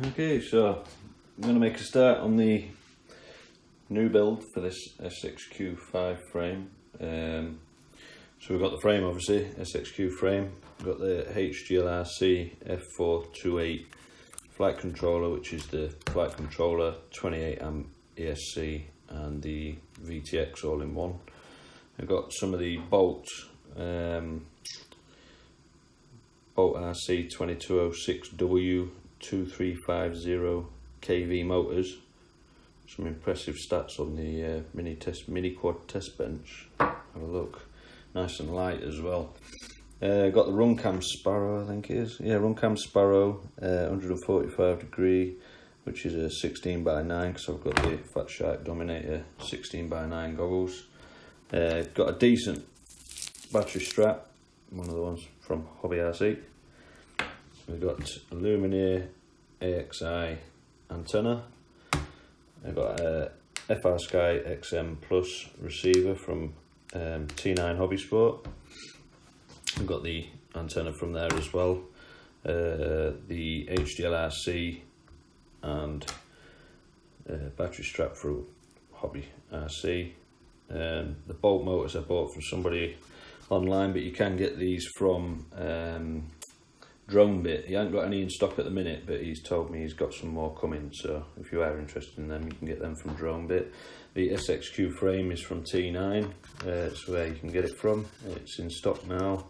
Okay, so I'm going to make a start on the new build for this SXQ5 frame. So we've got the frame, obviously, SXQ frame. We've got the HGLRC F428 flight controller, which is the flight controller, 28 amp ESC and the Vtx all in one. I've got some of the Bolt RC 2206W 2350 kV motors. Some impressive stats on the mini quad test bench. Have a look. Nice and light as well. Got the Runcam Sparrow, I think it is. Yeah, Runcam Sparrow, 145 degree, which is a 16x9 because I've got the Fat Shark Dominator 16x9 goggles. Got a decent battery strap, one of the ones from Hobby RC. We've got a Lumineer AXI antenna. I've got a FrSky XM Plus receiver from T9 Hobbysport. I've got the antenna from there as well. The HDLRC and battery strap for Hobby RC. The Bolt motors I bought from somebody online, but you can get these from Drone Bit. He hasn't got any in stock at the minute, but he's told me he's got some more coming, so if you are interested in them, you can get them from Drone Bit. The SXQ frame is from T9, it's where you can get it from. It's in stock now.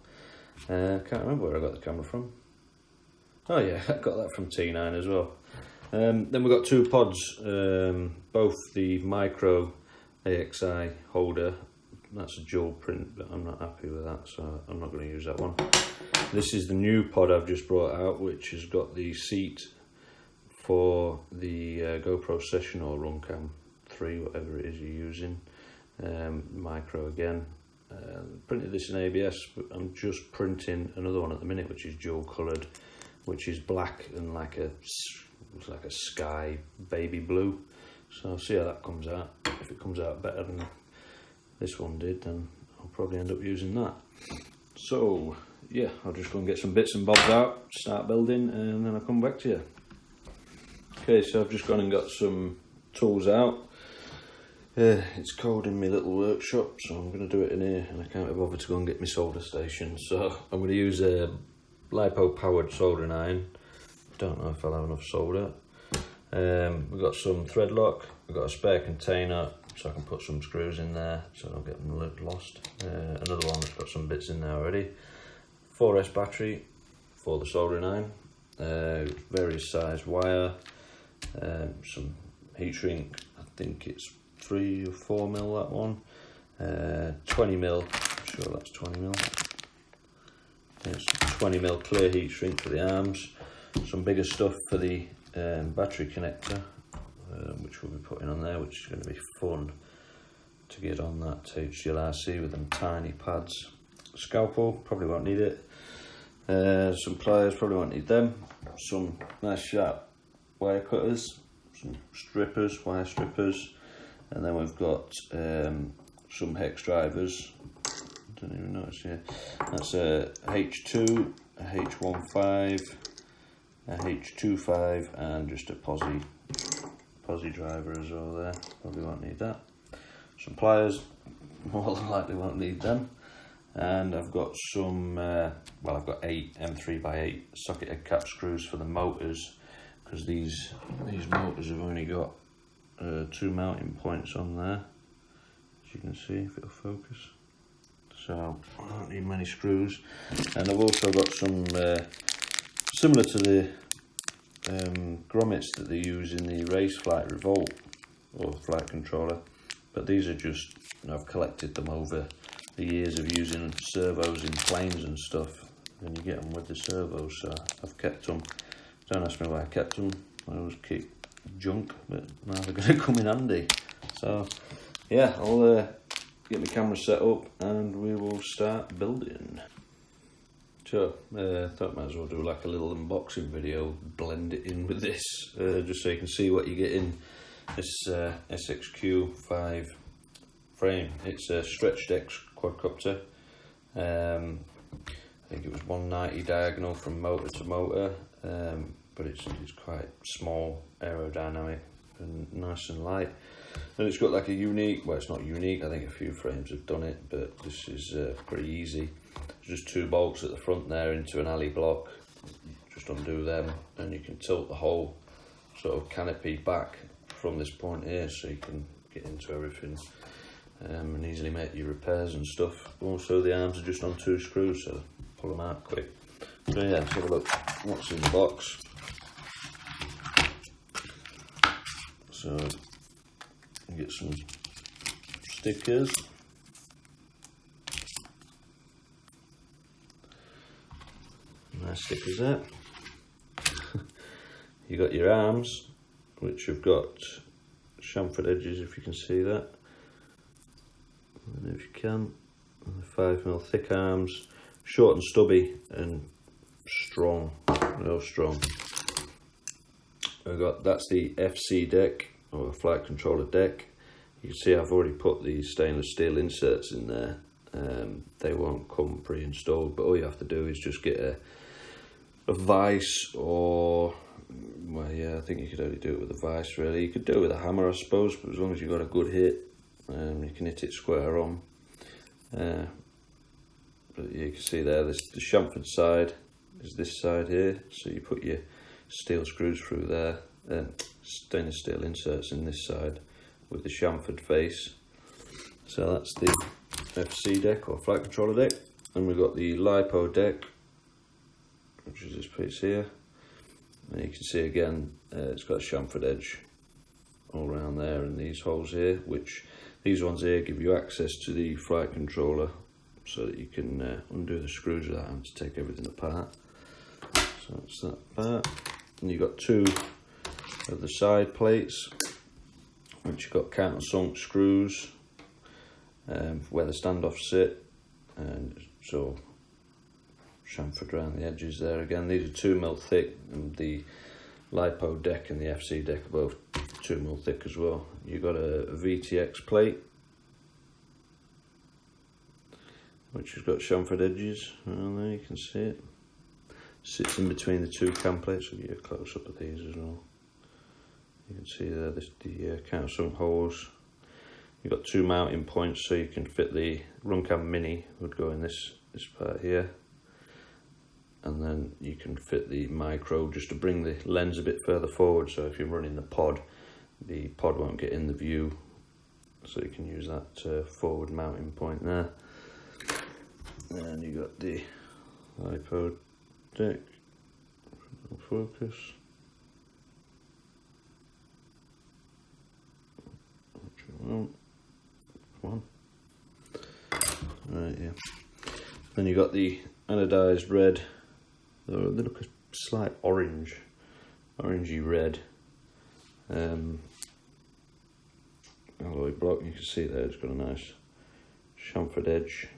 Can't remember where I got the camera from. Oh yeah, I got that from T9 as well. Then we've got two pods, both the micro AXI holder. That's a dual print, but I'm not happy with that, so I'm not going to use that one. This is the new pod I've just brought out, which has got the seat for the GoPro Session or Runcam 3, whatever it is you're using. Micro again. Printed this in ABS, but I'm just printing another one at the minute, which is dual coloured, which is black and like a sky baby blue. So I'll see how that comes out. If it comes out better than this one did, then I'll probably end up using that. So yeah, I'll just go and get some bits and bobs out, start building, and then I'll come back to you. Okay, so I've just gone and got some tools out. It's cold in my little workshop, so I'm going to do it in here, and I can't be bothered to go and get my solder station. So I'm going to use a Lipo powered soldering iron. Don't know if I'll have enough solder. We've got some thread lock. We've got a spare container, so I can put some screws in there so I don't get them lost. Another one that's got some bits in there already. 4S battery for the soldering iron. Various size wire. Some heat shrink. I think it's 3 or 4 mil, that one. 20 mil. I'm sure that's 20 mil. It's 20 mil clear heat shrink for the arms. Some bigger stuff for the battery connector, which we'll be putting on there, which is going to be fun to get on that HGLRC with them tiny pads. Scalpel, probably won't need it. Some pliers, probably won't need them. Some nice sharp wire cutters, some strippers, wire strippers, and then we've got some hex drivers. Don't even notice here. That's a H2, a H15, a H25, and just a posi driver as well there. Probably won't need that. Some pliers, more than likely won't need them. And I've got some, well, I've got 8 M3x8 socket head cap screws for the motors, because these motors have only got 2 mounting points on there, as you can see if it'll focus. So I don't need many screws. And I've also got some similar to the grommets that they use in the race flight Revolt or flight controller, but these are just, I've collected them over the years of using servos in planes and stuff, and you get them with the servos, so I've kept them. Don't ask me why I kept them. I always keep junk, but now they're going to come in handy. So yeah, I'll get my camera set up and we will start building. So thought might as well do like a little unboxing video, blend it in with this, just so you can see what you get in this SXQ5 frame. It's a stretched X quadcopter. I think it was 190 diagonal from motor to motor. but it's quite small, aerodynamic, and nice and light. And it's got like a unique, well, it's not unique, I think a few frames have done it, but this is pretty easy. There's just 2 bolts at the front there into an alley block. Just undo them, and you can tilt the whole sort of canopy back from this point here, so you can get into everything and easily make your repairs and stuff. Also, the arms are just on 2 screws, so pull them out quick. So yeah, let's have a look what's in the box. So you get some stickers. Nice stickers there. You got your arms, which have got chamfered edges, if you can see that. I don't know if you can. 5mm thick arms, short and stubby and strong, real strong. We've got, that's the FC deck, or flight controller deck. You can see I've already put these stainless steel inserts in there. They won't come pre-installed, but all you have to do is just get a vise, or, well, yeah, I think you could only do it with a vise really. You could do it with a hammer, I suppose, but as long as you've got a good hit, you can hit it square on. But you can see there, the chamfered side is this side here, so you put your steel screws through there, stainless steel inserts in this side with the chamfered face. So that's the FC deck, or flight controller deck. And we've got the Lipo deck, which is this piece here. And you can see again, it's got a chamfered edge all around there, and these holes here, which these ones here give you access to the flight controller, so that you can undo the screws without having to take everything apart. So that's that part. And you've got 2 of the side plates, which you've got countersunk screws where the standoffs sit, and so chamfered around the edges there again. These are 2mm thick, and the Lipo deck and the FC deck are both 2mm thick as well. You've got a Vtx plate, which has got chamfered edges around there, you can see it. Sits in between the 2 cam plates. I'll give you a close up of these as well. You can see there the countersunk holes. You've got 2 mounting points, so you can fit the Runcam Mini, would go in this part here. And then you can fit the micro just to bring the lens a bit further forward, so if you're running the pod won't get in the view, so you can use that forward mounting point there. And you got the Lipo deck, focus. Come on. Right, yeah. Then you got the anodized red. They look a slight orangey red alloy block. You can see there it's got a nice chamfered edge,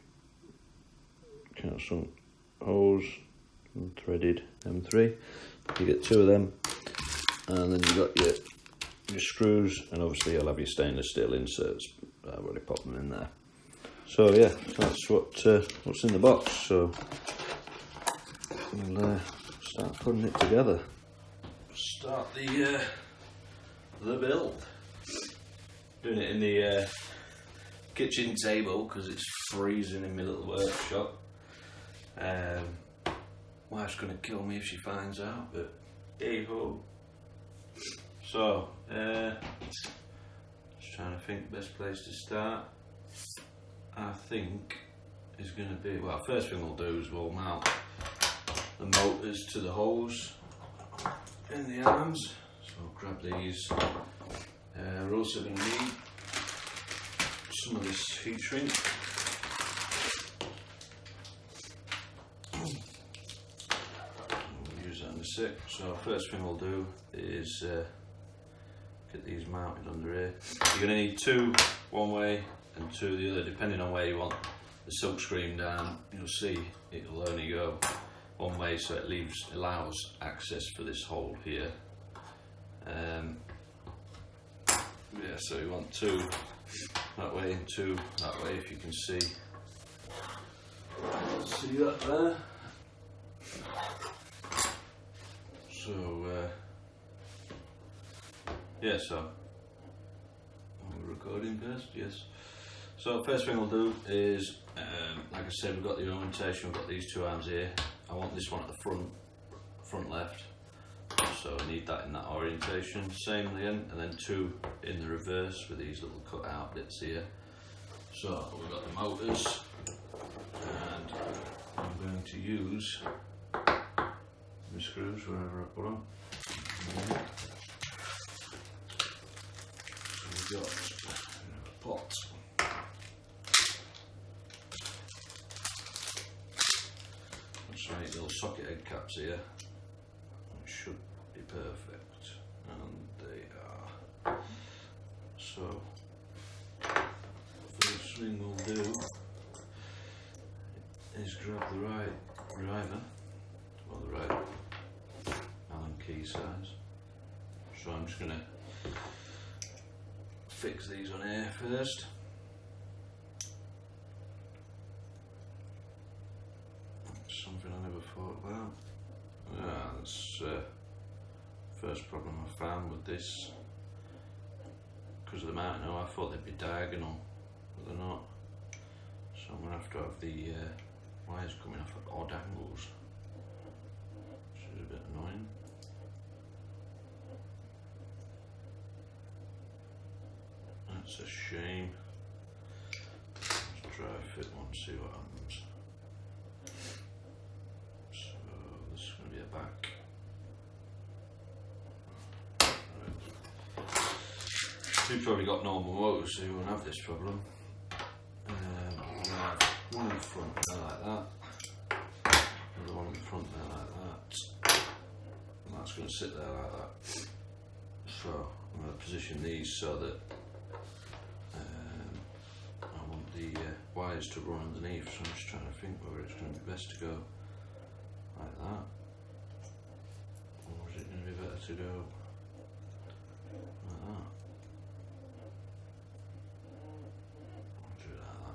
countersunk holes, and threaded M3. You get 2 of them, and then you got your screws, and obviously you'll have your stainless steel inserts. I've already popped them in there. So yeah, that's what's in the box. So we'll start putting it together. Start the build. Doing it in the kitchen table because it's freezing in my little workshop. Wife's gonna kill me if she finds out, but hey ho. So, just trying to think best place to start. I think is going to be, well, first thing we'll do is we'll mount the motors to the holes in the arms. So I'll grab these. We're also going to need some of this heat shrink. We'll use that in a sec. So first thing we'll do is get these mounted under here. You're going to need 2 one way and 2 the other, depending on where you want the silk screen down. You'll see it'll only go one way, so it allows access for this hole here. Yeah, so you want 2 that way and 2 that way, if you can see that there. So yeah, so we're recording first, yes. So first thing we'll do is, like I said, we've got the orientation, we've got these two arms here. I want this one at the front left, so I need that in that orientation. Same again, and then two in the reverse with these little cut out bits here. So we've got the motors, and I'm going to use my screws wherever I put them. So we've got a pot. Right, little socket end caps here. It should be perfect, and they are. So, first thing we'll do is grab the right driver, or the right Allen key size. So I'm just going to fix these on here first. Something I never thought about. That's first problem I found with this. Because of the mountain, I thought they'd be diagonal, but they're not. So I'm going to have the wires coming off at odd angles, which is a bit annoying. That's a shame. Let's try fit one, see what happens. Back. You've probably got normal motors, so you won't have this problem. We'll have one in the front there like that, another one in the front there like that, and that's going to sit there like that. So I'm going to position these so that I want the wires to run underneath, so I'm just trying to think whether it's going to be best to go like that. Or is it going to be better to go like that? I'll do it like that,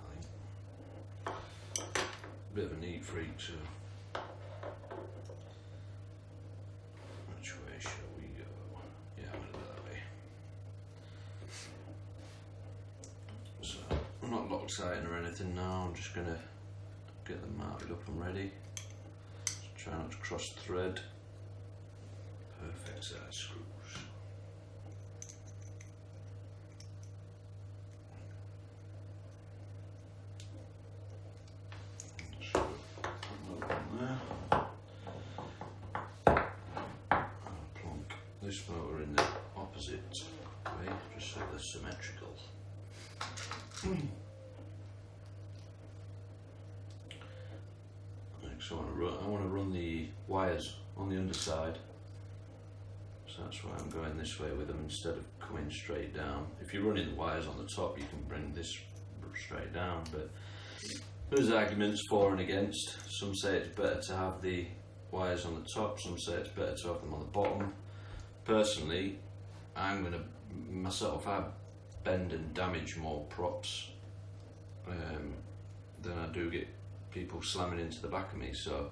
I think. Bit of a neat freak, so which way shall we go? Yeah, I'm going to do it that way. So I'm not locked sighting or anything now, I'm just going to get them mounted up and ready. Just try not to cross thread. Perfect size screws. So, another one there. I'll plonk this motor in the opposite way, just so they're symmetrical. So I want to run the wires on the underside. So that's why I'm going this way with them instead of coming straight down. If you're running the wires on the top, you can bring this straight down, but there's arguments for and against. Some say it's better to have the wires on the top, some say it's better to have them on the bottom. Personally, I'm going to myself bend and damage more props than I do get people slamming into the back of me, so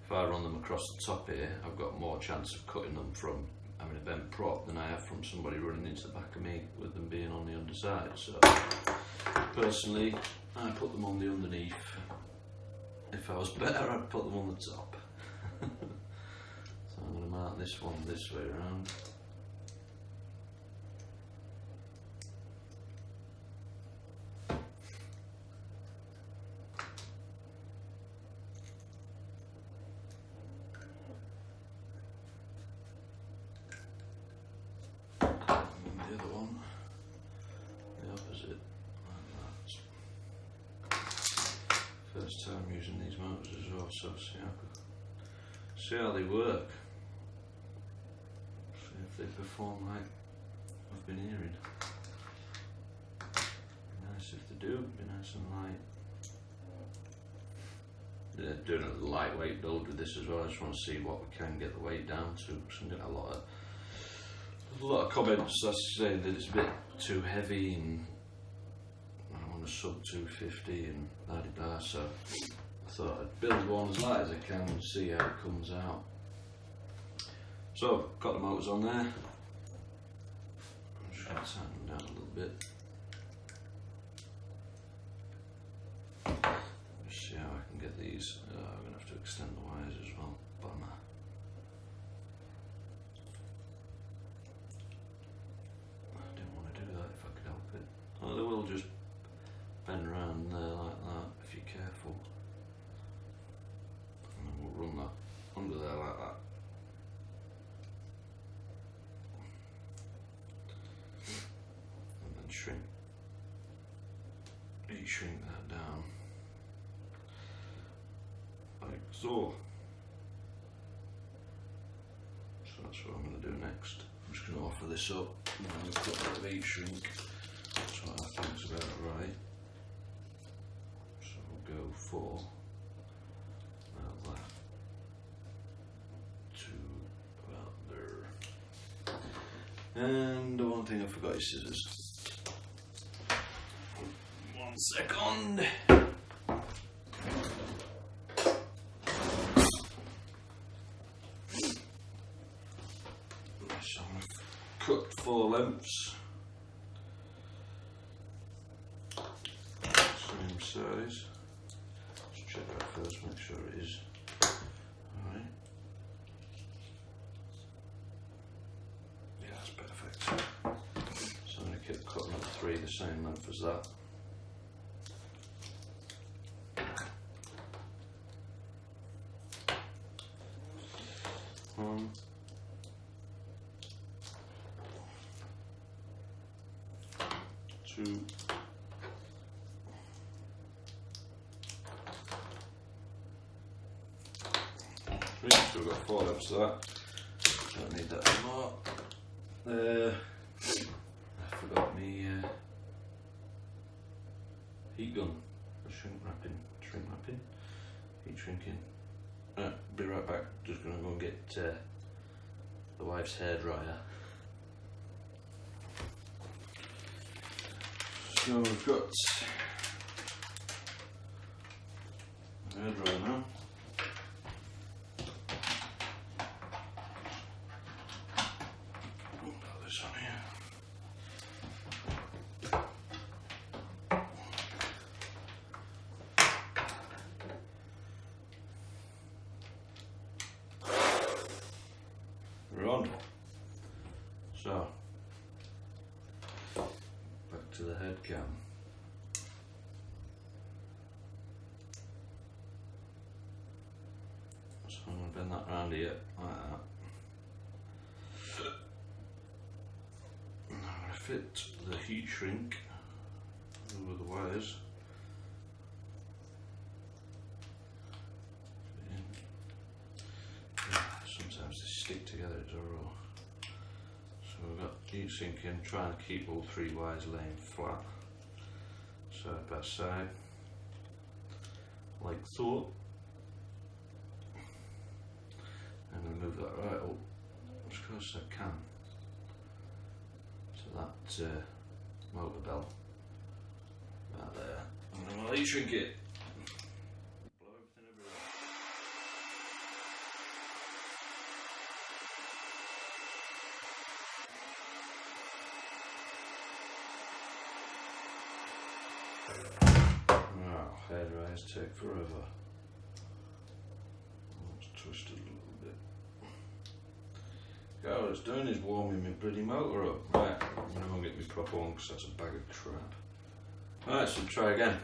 if I run them across the top here, I've got more chance of cutting them from having a bent prop than I have from somebody running into the back of me with them being on the underside. So personally, I put them on the underneath. If I was better, I'd put them on the top. So I'm going to mount this one this way around. First time using these motors as well, so see how they work, see if they perform like I've been hearing. Be nice if they do, be nice and light. Yeah, doing a lightweight build with this as well. I just want to see what we can get the weight down to, because I'm getting a lot of comments saying that it's a bit too heavy and sub 250 and blah, so I thought I'd build one as light as I can and see how it comes out. So, got the motors on there. I'm just going to tighten them down a little bit. Let's see how I can get these. I'm going to have to extend the wires as well. Bummer. I didn't want to do that if I could help it. Oh, they will just bend around there like that if you're careful. And then we'll run that under there like that. And then shrink that down like so. So that's what I'm going to do next. I'm just going to offer this up and then put a bit of heat shrink. That's what I think is about right. So we'll go for about that to about there. And the one thing I forgot is scissors. 1 second. So I'm going to cut 4 lengths. Same size. Let's check that first, make sure it is. Alright. Yeah, that's perfect. So I'm going to keep cutting up 3 the same length as that. 1, 2, 3. So we've got 4 lengths of that. Don't need that anymore. I forgot my heat gun for shrink wrapping, heat shrinking. Right, be right back. Just gonna go and get the wife's hairdryer. So we've got the hairdryer now. Put this on here. We're on. So back to the head cam. So I'm going to bend that round here like that. Now I'm going to fit the heat shrink over the wires. Sometimes they stick together, it's a row. So we've got heat sinking, trying to keep all 3 wires laying flat, side by side, like so. I'm going to move that right up as close as I can to that motor belt. Right there. And then we'll heat shrink it. Wow, hairdryers take forever. Let's twist it a little bit. Okay, all it's doing is warming my bloody motor up. Right, I'm going to go and get my proper one because that's a bag of crap. Right, so try again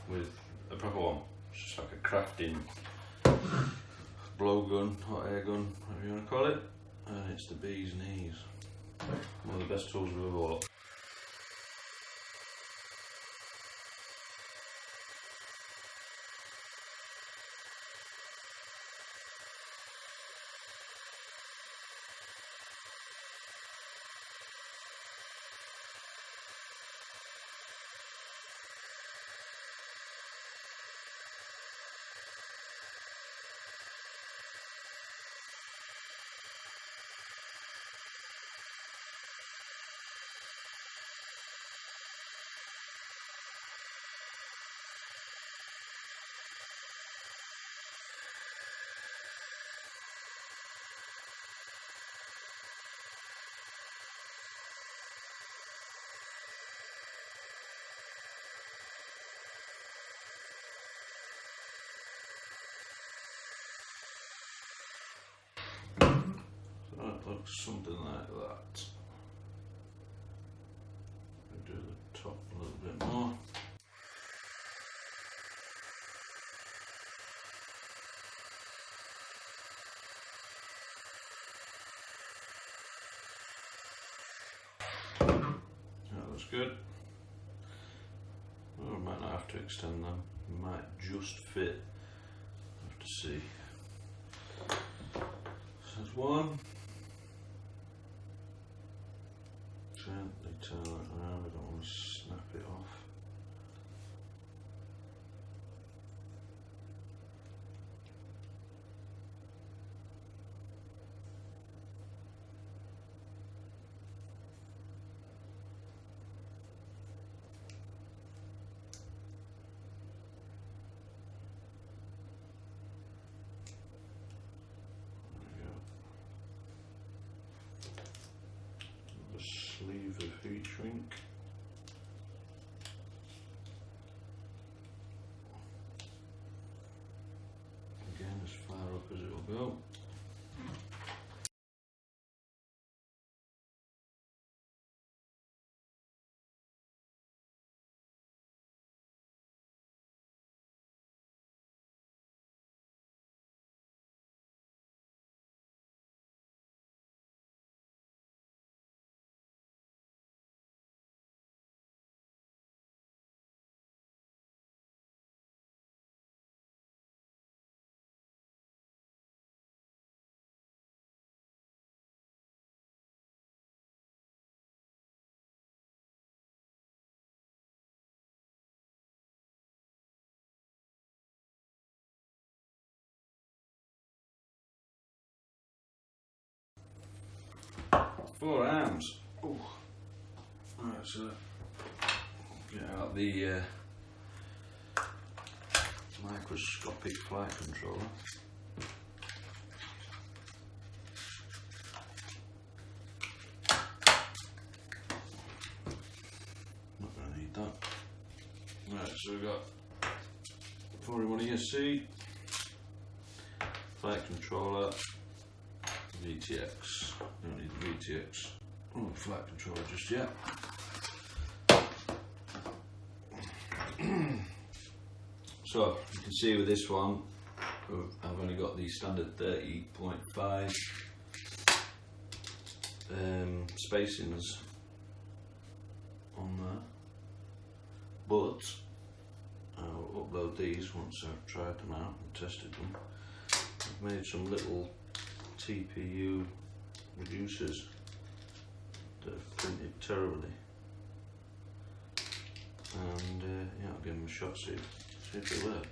with a proper one. It's just like a crafting blowgun, hot air gun, whatever you want to call it. And it's the bee's knees. One of the best tools we've ever bought. looks something like that. We'll do the top a little bit more. That looks good. Well, we might not have to extend them, we might just fit. Have to see. So there's one. Gently turn that around, I don't want to snap it off. Sleeve of heat shrink. Again, as far up as it will go. Four arms. Ooh. Right, so get out the microscopic flight controller. Not going to need that. Right, so we've got 4-in-1 ESC, flight controller, Vtx. Don't need the Vtx. Oh, flight controller just yet. So you can see with this one, I've only got the standard 30.5 spacings on there, but I'll upload these once I've tried them out and tested them. I've made some little TPU reducers that have printed terribly, and yeah, I'll give them a shot, see if they work.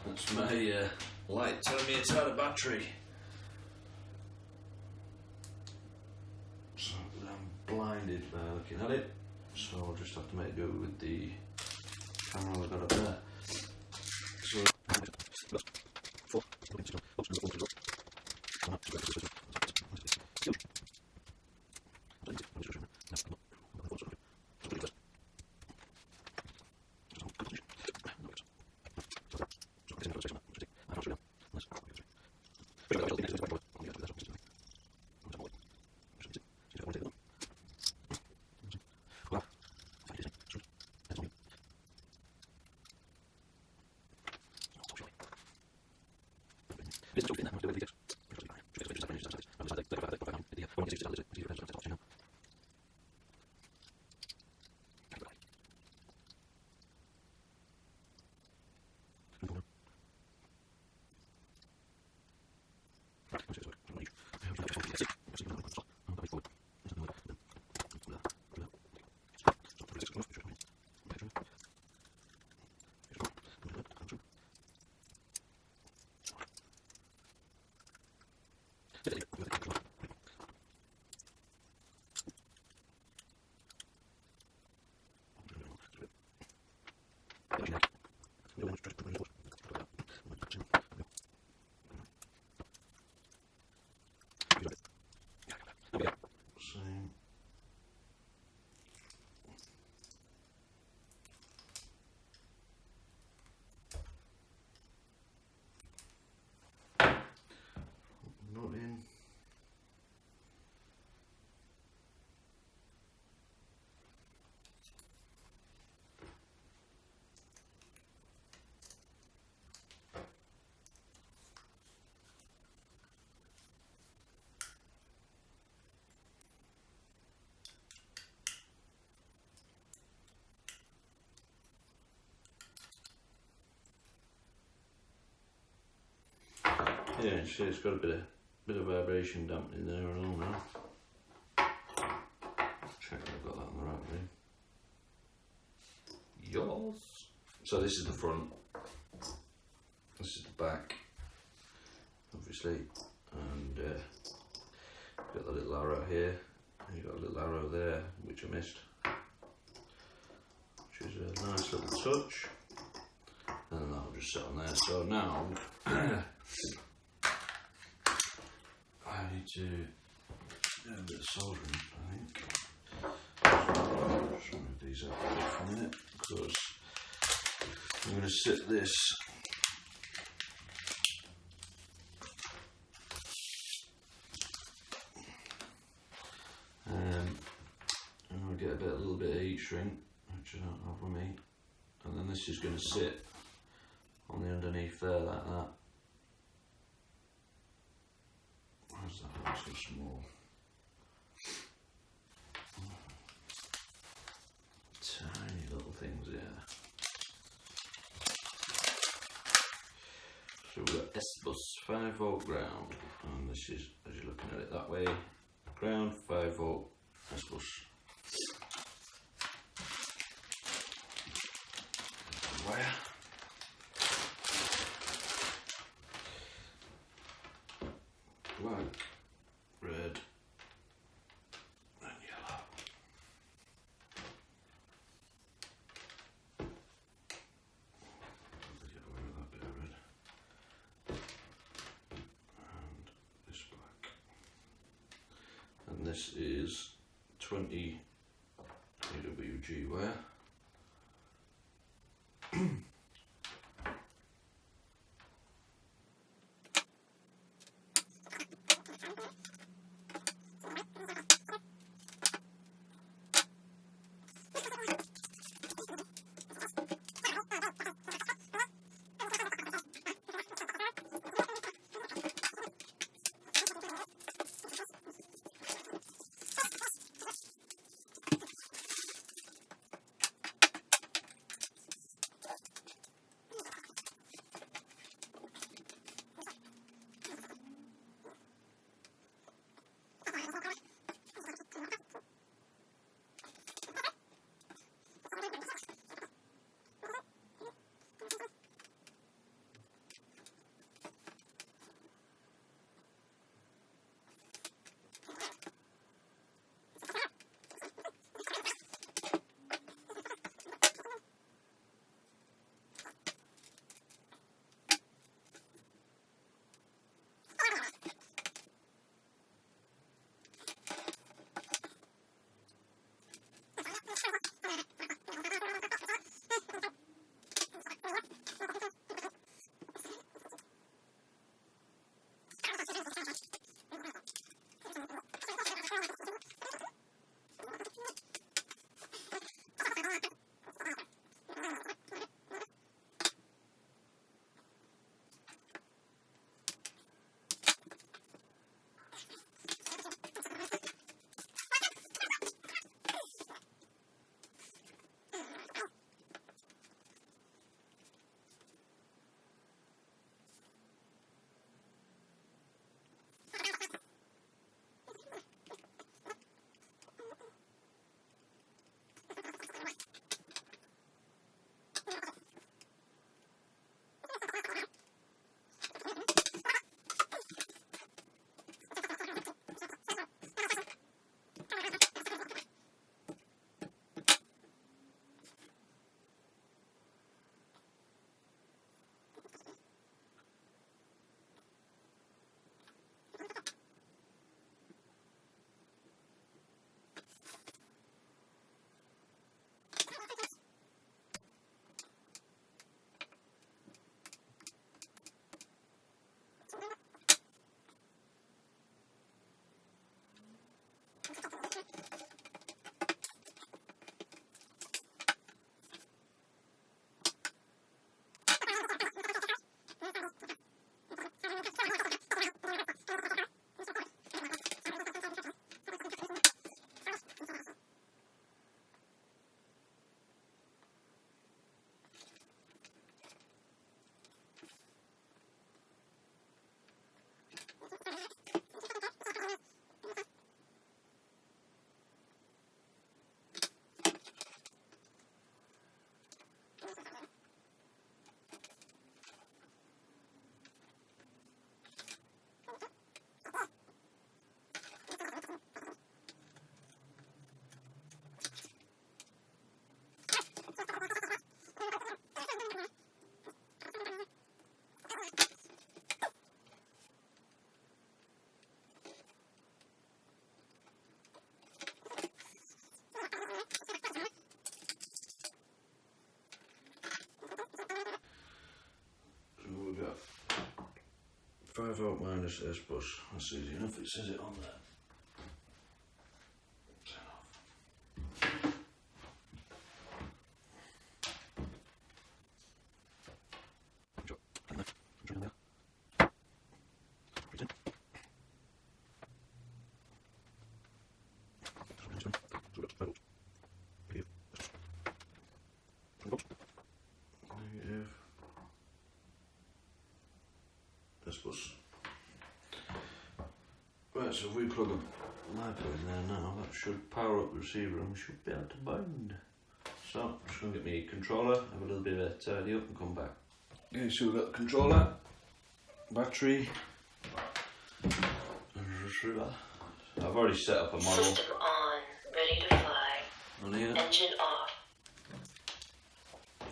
That's my light telling me it's out of battery. So I'm blinded by looking at it, so I'll just have to make do with the camera I've got up there. So Yeah, you see it's got a bit of vibration dampening there and all now. Check that I've got that on the right way. Yours. So this is the front. This is the back, obviously, and got the little arrow here. And you've got a little arrow there, which I missed, which is a nice little touch. And then that'll just sit on there. So now I need to do a bit of soldering, I think. Just move these out for a minute, because I'm going to sit this and I'll get a little bit of heat shrink, which I don't have with me, and then this is going to sit on the underneath there like that. Where's that? That's so small. Tiny little things here. So we've got S-bus 5 volt ground, and this is, as you're looking at it that way, ground 5 volt S-bus. Wire. Black, red, and yellow. Get away with that bit of red. And this black. And this is 20 AWG wire. 5V minus S bus. That's easy enough, it says it on there. Turn off. Negative. S bus. Right, so if we plug a Lipo in there now, that should power up the receiver and we should be able to bind. So, I'm just going to get my controller, have a little bit of a tidy up and come back. Okay, so we've got the controller, battery, and receiver. I've already set up a model. System on, ready to fly. On here. Engine off.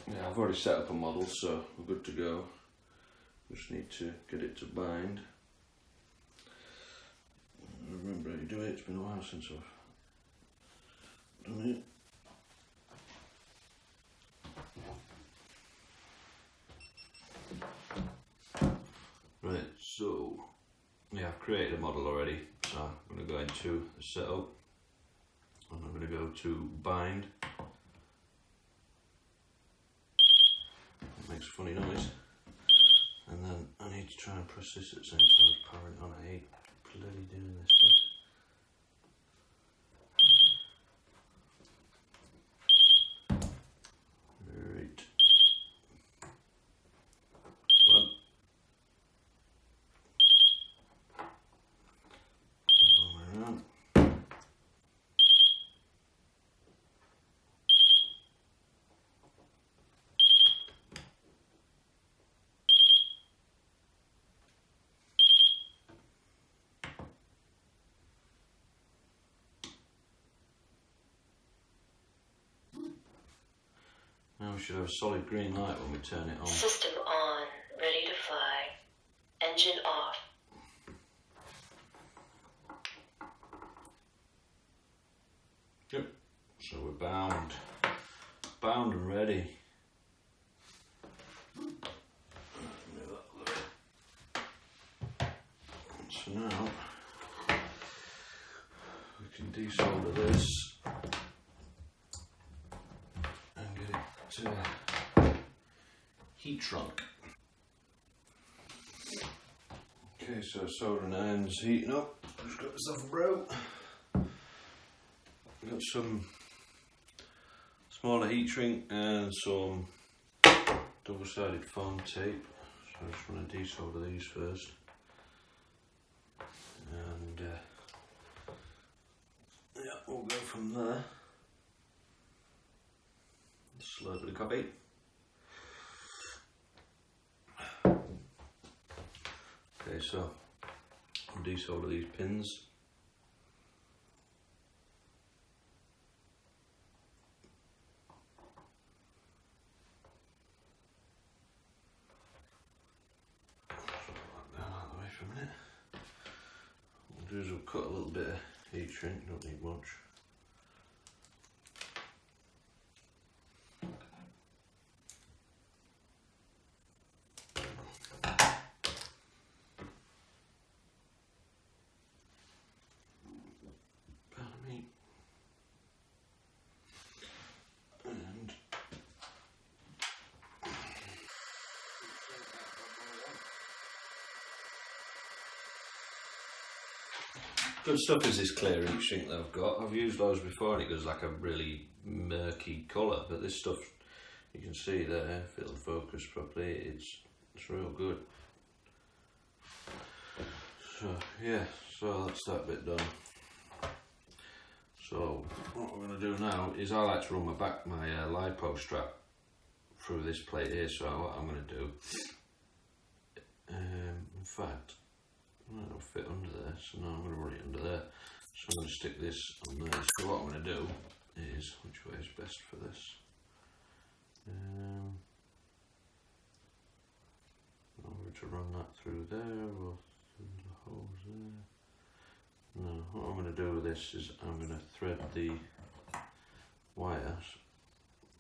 Yeah, I've already set up a model, so we're good to go. Just need to get it to bind. Remember how you do it, it's been a while since I've done it. Right, so yeah, I've created a model already, so I'm going to go into the setup and I'm going to go to bind. It makes a funny noise, and then I need to try and press this at the same time as powering it on. I hate bloody doing this, right. One. Around. Now we should have a solid green light when we turn it on. System on, ready to fly. Engine off. Yep. So we're bound. Bound and ready. So now we can desolder this and get it to heat shrunk. Okay, so soldering iron's heating up. Just got this off route. Got some smaller heat shrink and some double-sided foam tape. So I just want to desolder these first. And yeah, we'll go from there. Just a little bit of copy. Okay, so I'll desolder these pins. We'll cut a little bit of heat shrink, don't need much. Pardon me. And good stuff is this clear heat shrink that I've got. I've used those before and it goes like a really murky colour, but this stuff, you can see there, if it'll focus properly, it's real good. So yeah, so that's that bit done. So what we're going to do now is I like to run my Lipo strap through this plate here, so what I'm going to do, in fact, that'll fit under there, so now I'm going to run it under there. So I'm going to stick this on there. So what I'm going to do is, which way is best for this? I'm going to run that through there or through the holes there. No, what I'm going to do with this is I'm going to thread the wires.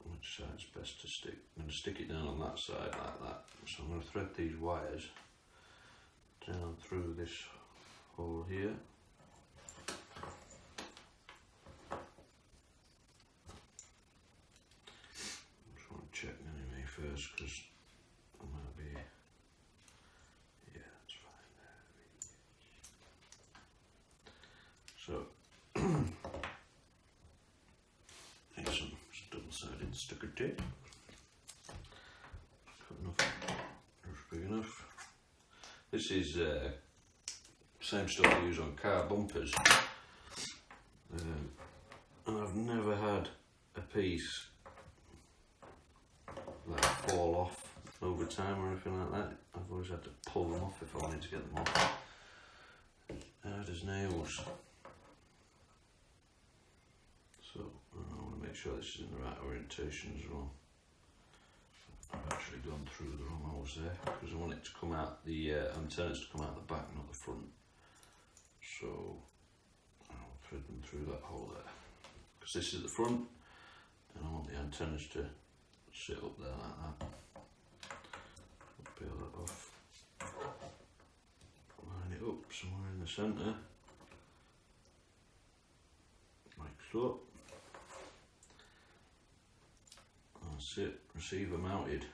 Which side's best to stick? I'm going to stick it down on that side like that. So I'm going to thread these wires down through this hole here. Just want to check anyway first, because I might be, yeah, that's fine there. So need some double-sided sticker tape. Cut enough, just big enough. This is same stuff I use on car bumpers, and I've never had a piece like fall off over time or anything like that. I've always had to pull them off if I wanted to get them off. Hard as nails. So I want to make sure this is in the right orientation as well. I've actually gone through the wrong holes there, because I want it to come out, the antennas to come out the back, not the front. So I'll thread them through that hole there, because this is the front and I want the antennas to sit up there like that. I'll peel that off, line it up somewhere in the centre, like so. That's it, receiver mounted.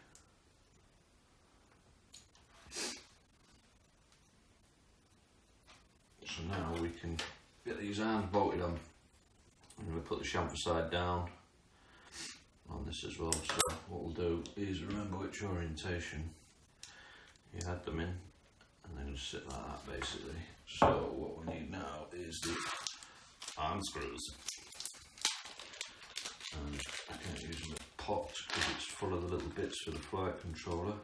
So now we can get these arms bolted on. I'm going to put the chamfer side down on this as well. So what we'll do is remember which orientation you had them in, and then just sit like that basically. So what we need now is the arm screws. And I can't use them at pots because it's full of the little bits for the flight controller.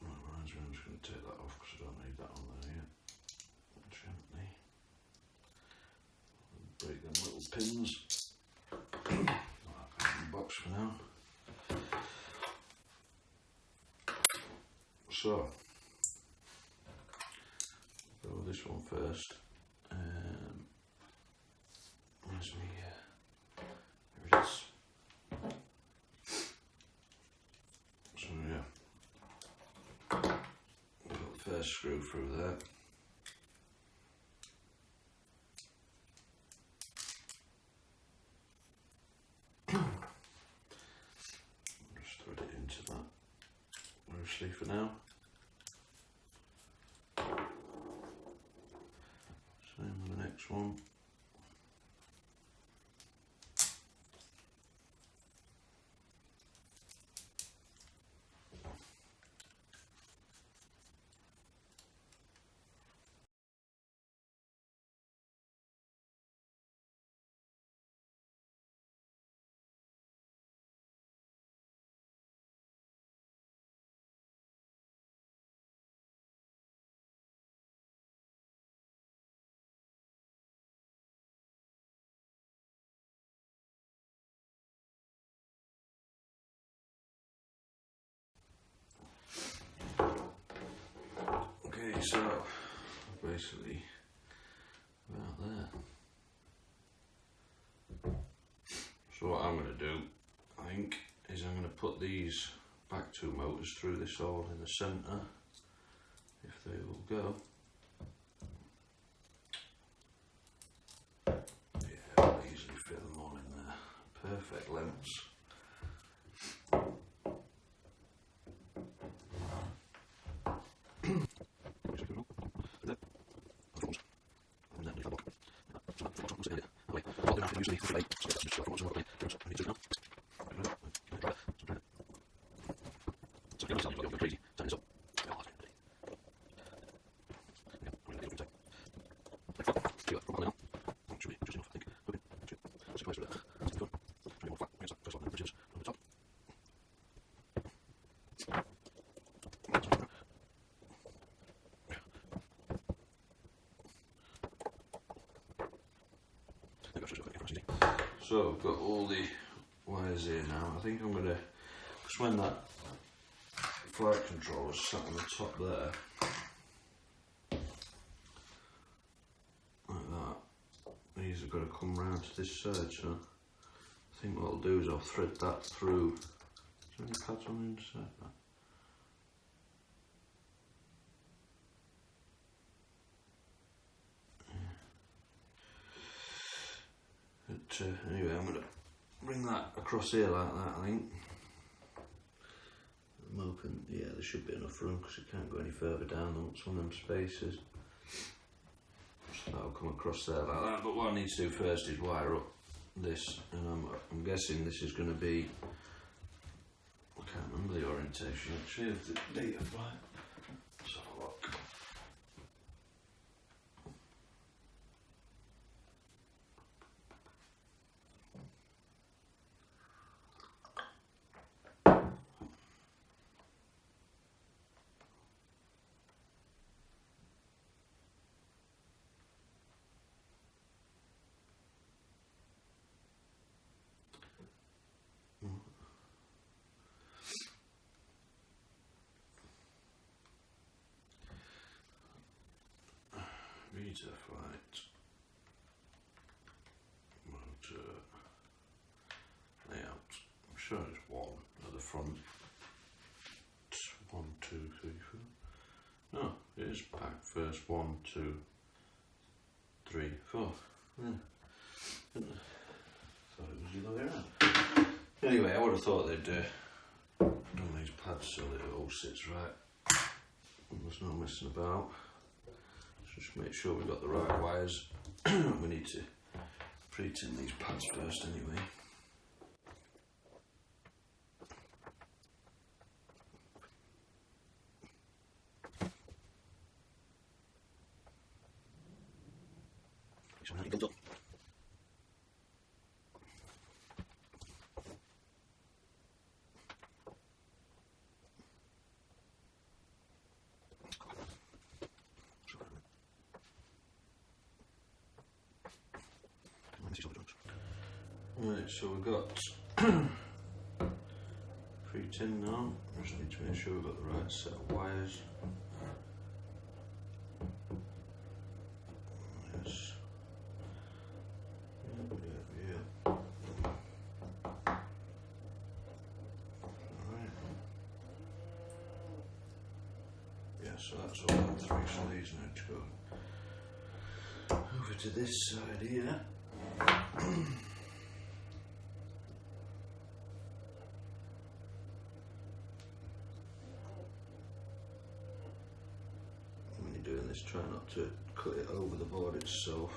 Reminds me, I'm just going to take that off because I don't need that on there yet. Gently break them little pins. I'll have that in the box for now. So go with this one first. Where's me? There it is. So yeah, got the first screw through there. Just thread it into that loosely for now. Same with the next one. So basically about there. So what I'm going to do, I think, is I'm going to put these back two motors through this hole in the centre, if they will go. Yeah, I'll easily fit them all in there. Perfect lengths. Usually for late, so just what I need to know. So I'm going to go crazy, turn this up. So I've got all the wires here now. I think I'm going to, because when that flight controller is sat on the top there, like that, these have got to come round to this side, so I think what I'll do is I'll thread that through. Is there any pads on the inside? anyway, I'm going to bring that across here like that, I think. I'm hoping, yeah, there should be enough room because it can't go any further down than what's on them spaces. So that'll come across there like that, but what I need to do first is wire up this, and I'm guessing this is going to be, I can't remember the orientation actually of the data flight. Let's have a look. Beta flight motor layout. I'm sure it's one at the front. 1, 2, 3, 4. No, it is back first. 1, 2, 3, 4. Yeah. Thought it was the other way around. Anyway, I would have thought they'd done these pads so that it all sits right. And there's no messing about. Just make sure we've got the right wires. We need to pre-tin these pads first anyway. Right, so we've got pre-tin now. Just need to make sure we've got the right set of wires. Yes. Yeah. Alright. Yeah, so that's all that three, so these need to go over to this side here. Try not to cut it over the board itself.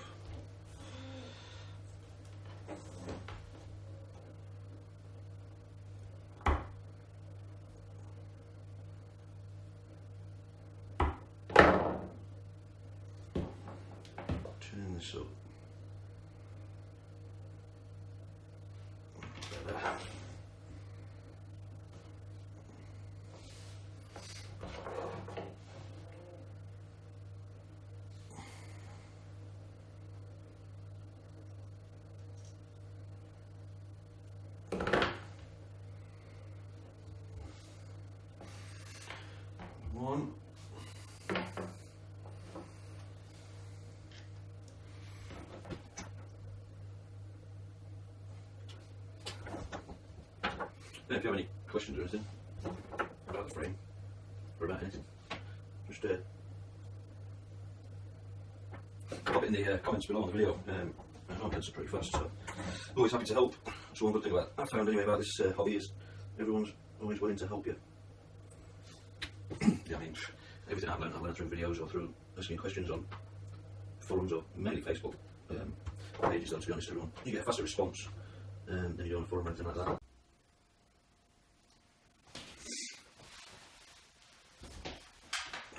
Turn this up. Better. One. If you have any questions or anything about the frame or about anything, just pop it in the comments below on the video. I know kids are pretty fast, so I'm always happy to help. So one good thing about I've found anyway about this hobby is everyone's always willing to help you. Yeah, I mean, everything I've learned through videos or through asking questions on forums or mainly Facebook pages, though, to be honest, everyone. You get a faster response than you do on a forum or anything like that.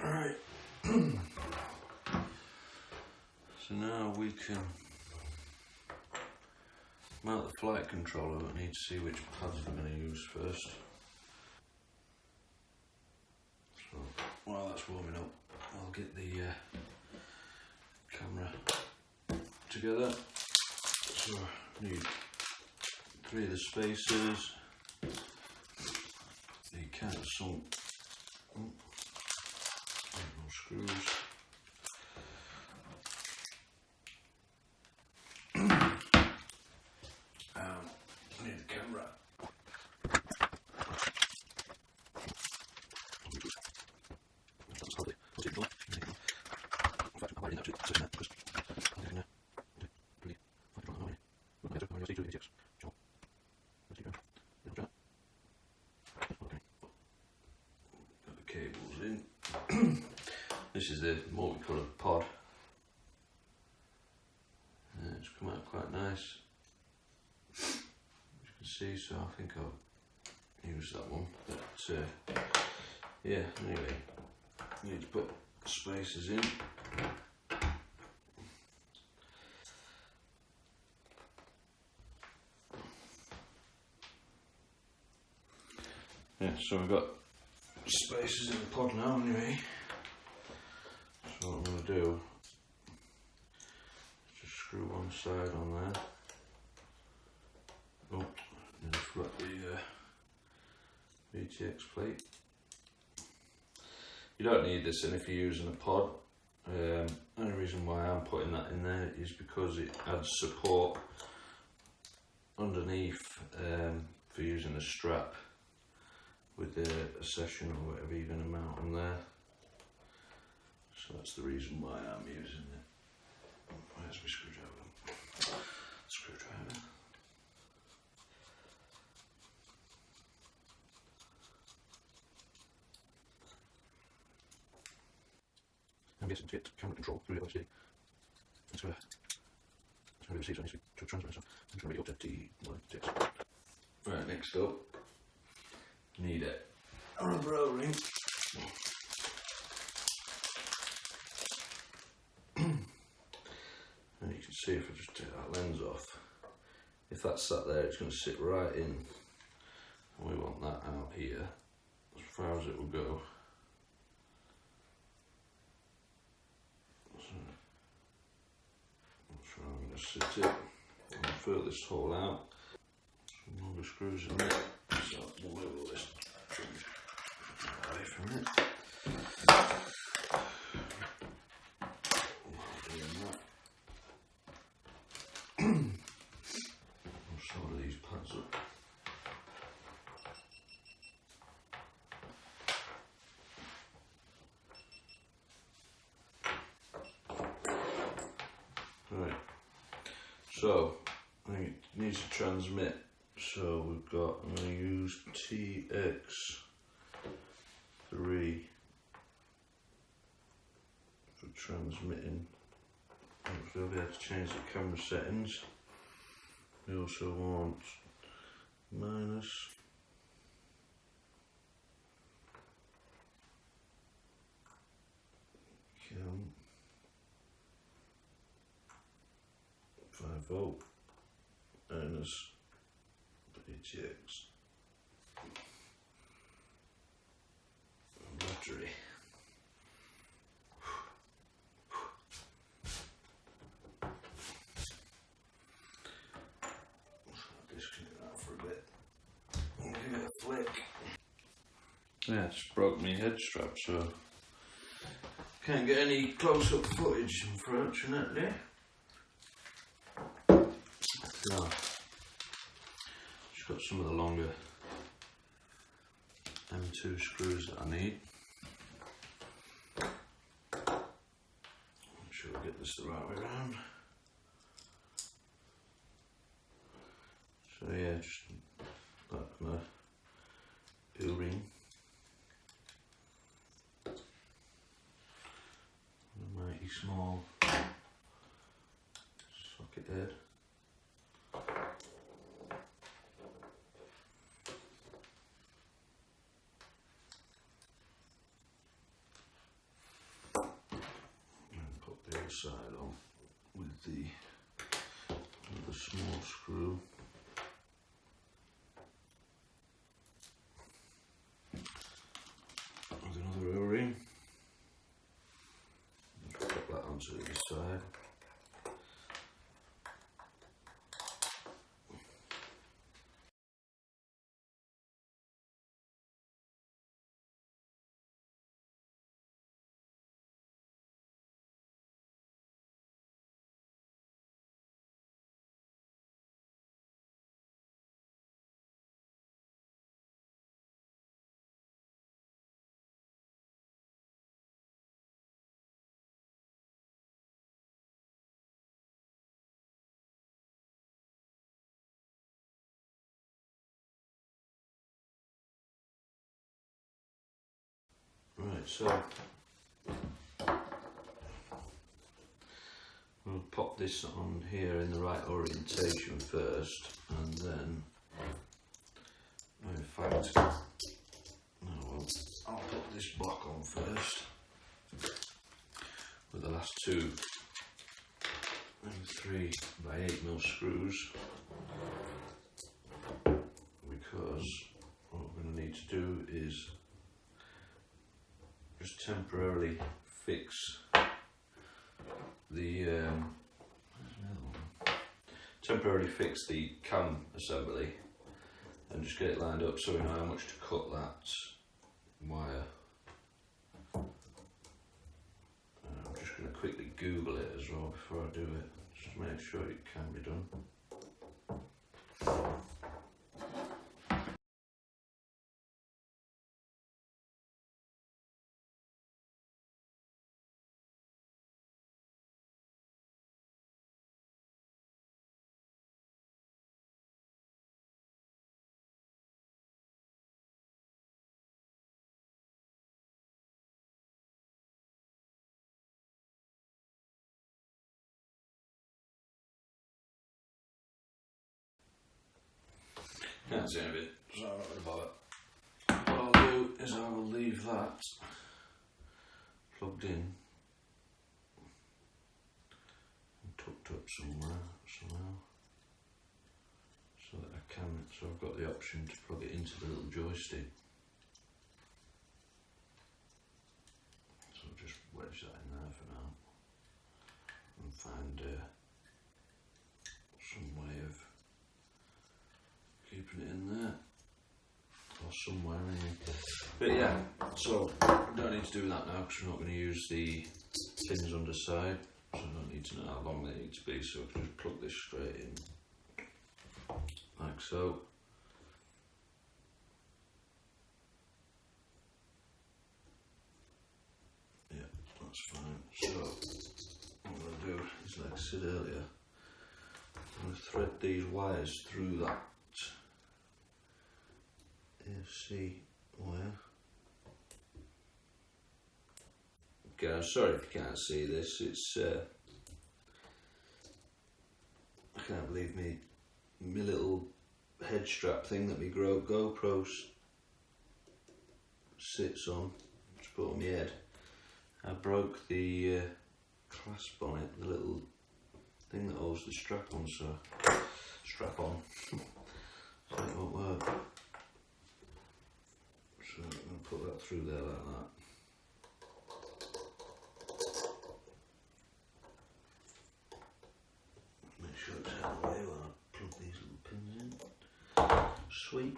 Alright. So now we can mount the flight controller, but I need to see which pads we're going to use first. So while that's warming up, I'll get the camera together. So I need 3 of the spacers, the countersunk screws, I need the camera. this is the multicoloured pod. It's come out quite nice, as you can see, so I think I'll use that one. But yeah, anyway, need to put spacers in. Yeah, so we've got spacers in the pod now anyway. So what I'm going to do, just screw one side on there. Oh, and I've got the Vtx plate. You don't need this in if you're using a pod. The only reason why I'm putting that in there is because it adds support underneath for using a strap with a session or whatever you're going to mount on there. So that's the reason why I'm using it. Where's my screwdriver? Screwdriver. I'm guessing to get camera control through the OSD. It's going to be received, so I need to transfer, so I'm just going to be up to T9 Hobbysport. Right, next up, need it. A rubber O-ring. And you can see if I just take that lens off, if that's sat there, it's going to sit right in. And we want that out here, as far as it will go. So that's where I'm going to sit it. I'll fill this hole out. Some longer screws in there, so we'll move this away from it. I'll solder these pads up. Right, so I think it needs to transmit. So we've got, I'm going to use TX3 for transmitting. Hopefully I'll be able to change the camera settings. We also want minus cam 5V minus Vtx battery. Yeah, it's broke my head strap, so can't get any close-up footage, unfortunately. No, just got some of the longer M2 screws that I need. Make sure I get this the right way around. So yeah, just that kind of O-ring. Mighty small socket head. And put the other side on with the small screw. With another O-ring. To the side. Right, so this on here in the right orientation first, and then, in fact, I'll put this block on first with the last 2 and 3 by 8mm screws, because what we're going to need to do is just temporarily fix the cam assembly and just get it lined up so we know how much to cut that wire. I'm just going to quickly Google it as well before I do it, just to make sure it can be done. Can't see any of it, so I'm not going to bother. What I'll do is I will leave that plugged in and tucked up somehow, so that I can, so I've got the option to plug it into the little joystick. So I'll just wedge that in there for now and find some way of keeping it in there, or somewhere anyway. But yeah, so we don't need to do that now because we're not going to use the pins underside, so I don't need to know how long they need to be, so I can just plug this straight in, like so. Yeah, that's fine. So, what I'm going to do is, like I said earlier, I'm going to thread these wires through that AFC wire. Okay, I'm sorry if you can't see this, it's I can't believe my little head strap thing that my GoPro sits on, just put on my head. I broke the clasp on it, the little thing that holds the strap on, so it won't work. So I'm going to put that through there like that. Make sure it's out of the way while I plug these little pins in. Sweet.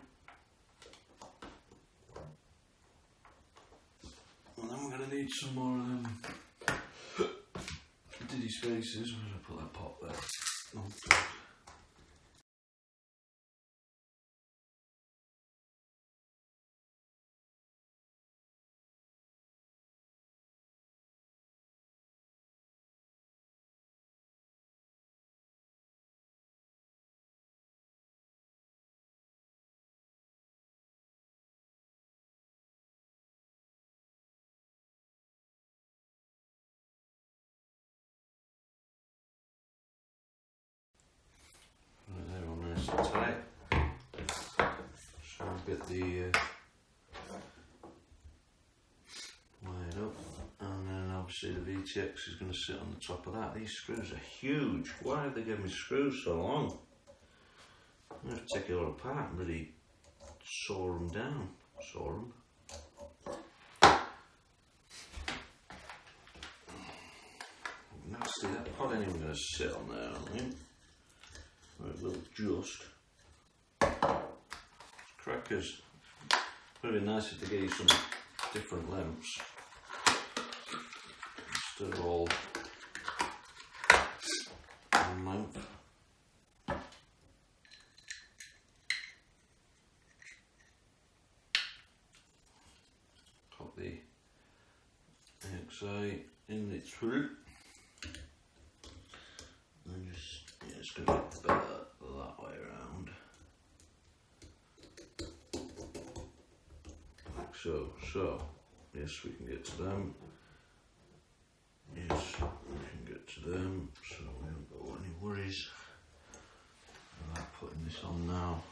And then we're going to need some more diddy spaces. Where did I put that pot there? Oh. Tight. So I'll get the wired up, and then obviously the VTX is going to sit on the top of that. These screws are huge. Why have they given me screws so long? I'm going to have to take it all apart and really saw them down. Saw them. Nasty, that pod ain't even going to sit on there, I think. It will just. Crackers. It would have been nice if they gave you some different lengths instead of all one length. Pop the XA in the through. And just, yeah, it's going to be better that way around. Like so. So, yes, we can get to them. Yes, we can get to them. So we'll go lights on now.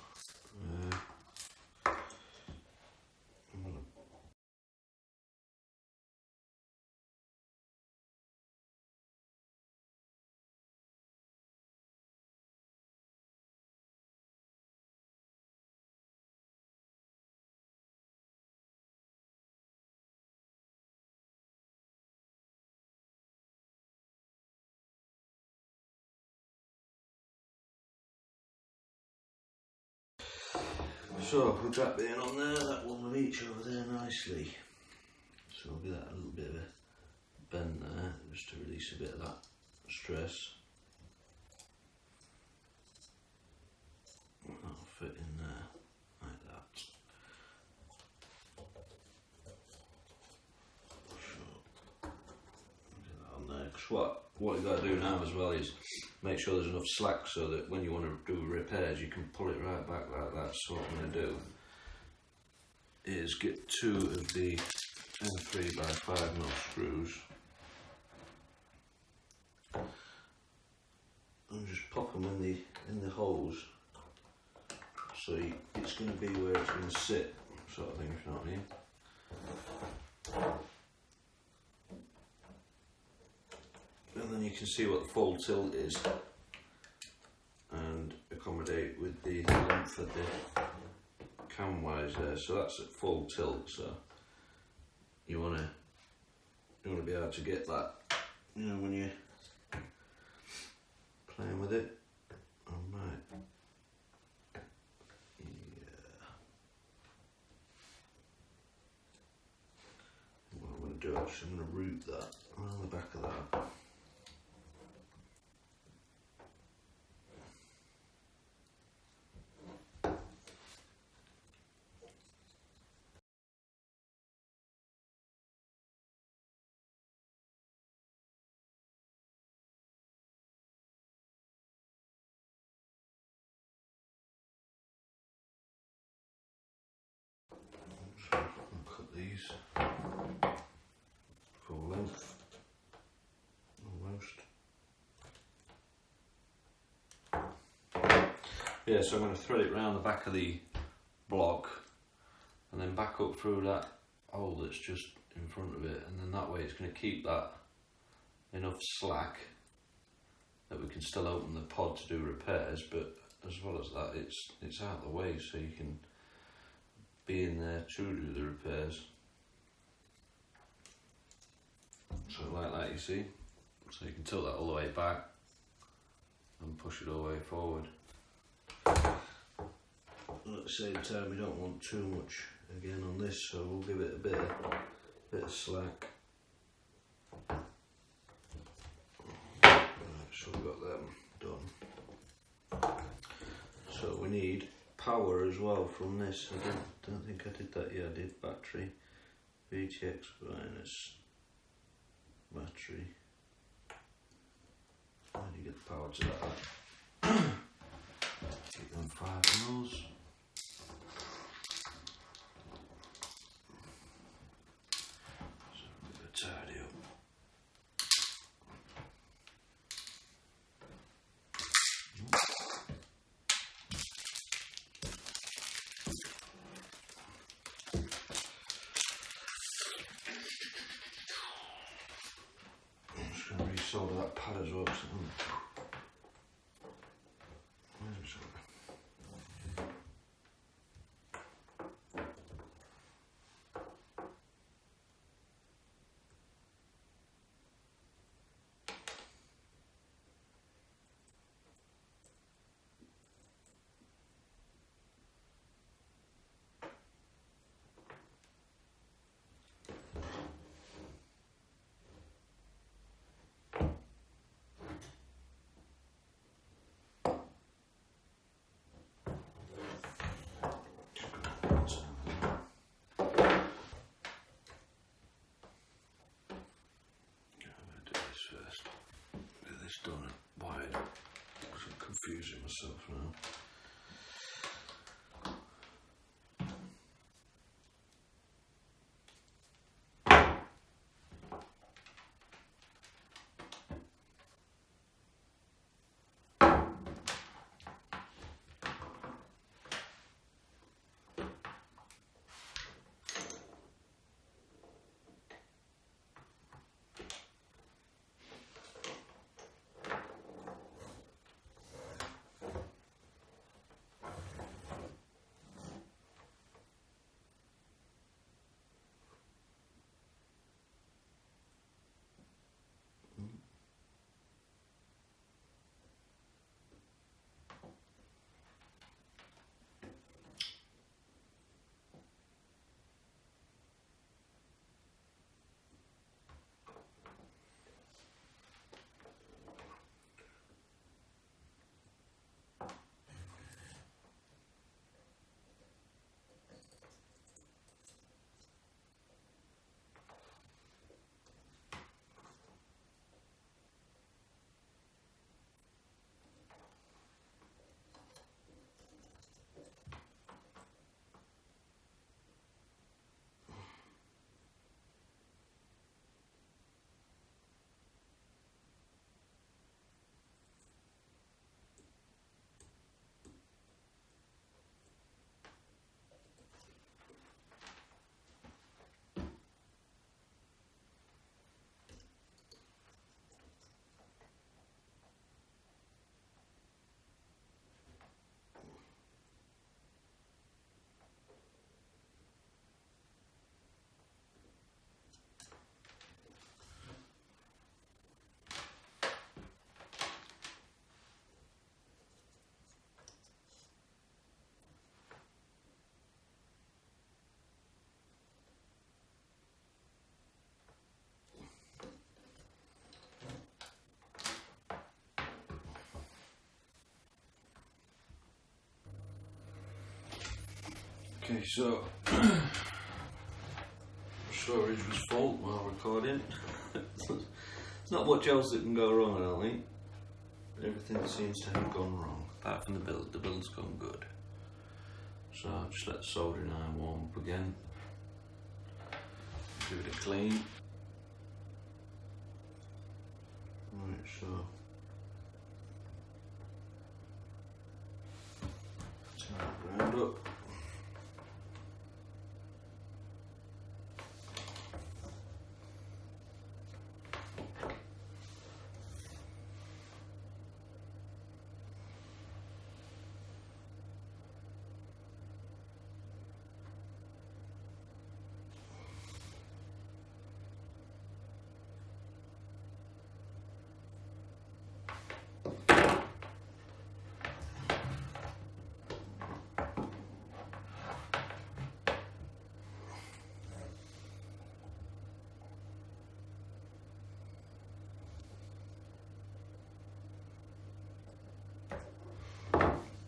So I'll put that bit on there, that one will reach over there nicely. So I'll give that a little bit of a bend there, just to release a bit of that stress. That'll fit in there, like that. So, get that on there. Because what you've got to do now as well is make sure there's enough slack so that when you want to do repairs you can pull it right back like that. So what I'm going to do is get 2 of the M3x5mm screws and just pop them in the holes, so it's going to be where it's going to sit, sort of thing, if you know what I mean. And then you can see what the full tilt is and accommodate with the length of the cam wise there. So that's at full tilt, so you want to be able to get that, you know, when you're playing with it. Alright. Yeah. What I'm going to do is I'm going to route that around the back of that. So I'll cut these full length, almost. Yeah, so I'm going to thread it round the back of the block and then back up through that hole that's just in front of it, and then that way it's going to keep that enough slack that we can still open the pod to do repairs, but as well as that it's out of the way so you can be in there to do the repairs. So like that, you see, so you can tilt that all the way back and push it all the way forward. At the same time, we don't want too much again on this, so we'll give it a bit of slack. Right, so we've got them done. So we need power as well from this. I don't think I did that yet. I did battery, Vtx minus battery. How do you get the power to that? Keep them 5mm. So a bit of tidy up. I'm just going to resolder that pad as well. Where's it? Done it wide because I'm confusing myself now. Okay, so storage was full while recording. There's not much else that can go wrong, I don't think. Everything seems to have gone wrong, apart from the build. The build's gone good. So I'll just let the soldering iron warm up again. Give it a clean. Right, so turn that round up.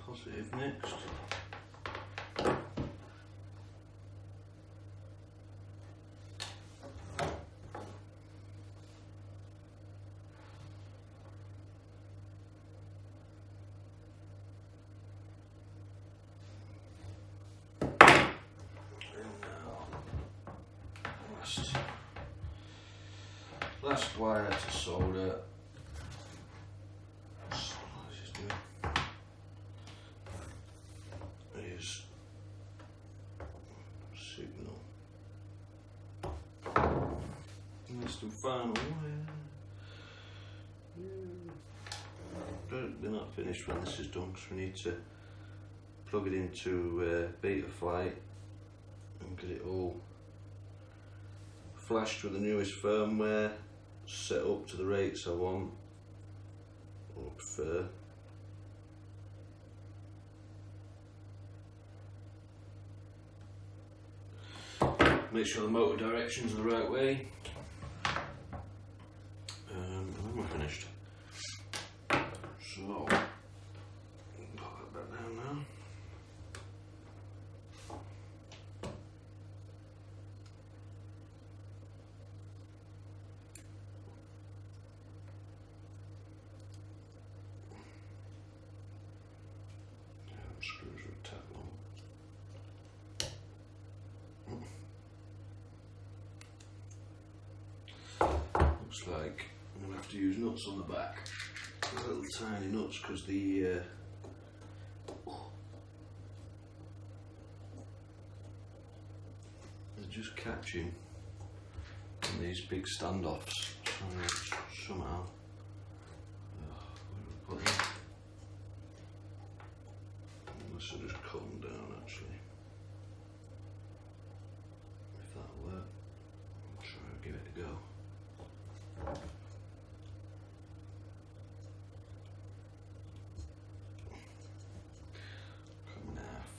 Positive next. Last wire to solder. Is signal. Last and final wire. They're not finished when this is done because we need to plug it into Betaflight and get it all flashed with the newest firmware, set up to the rates I want or prefer. Make sure the motor directions are the right way. And then we're finished. So, put that back down now. Screws with tap on. Looks like I'm going to have to use nuts on the back. Little tiny nuts because they're just catching on these big standoffs. So somehow, where do we put them? This will just calm down actually. If that'll work, I'll try and give it a go. Come in half.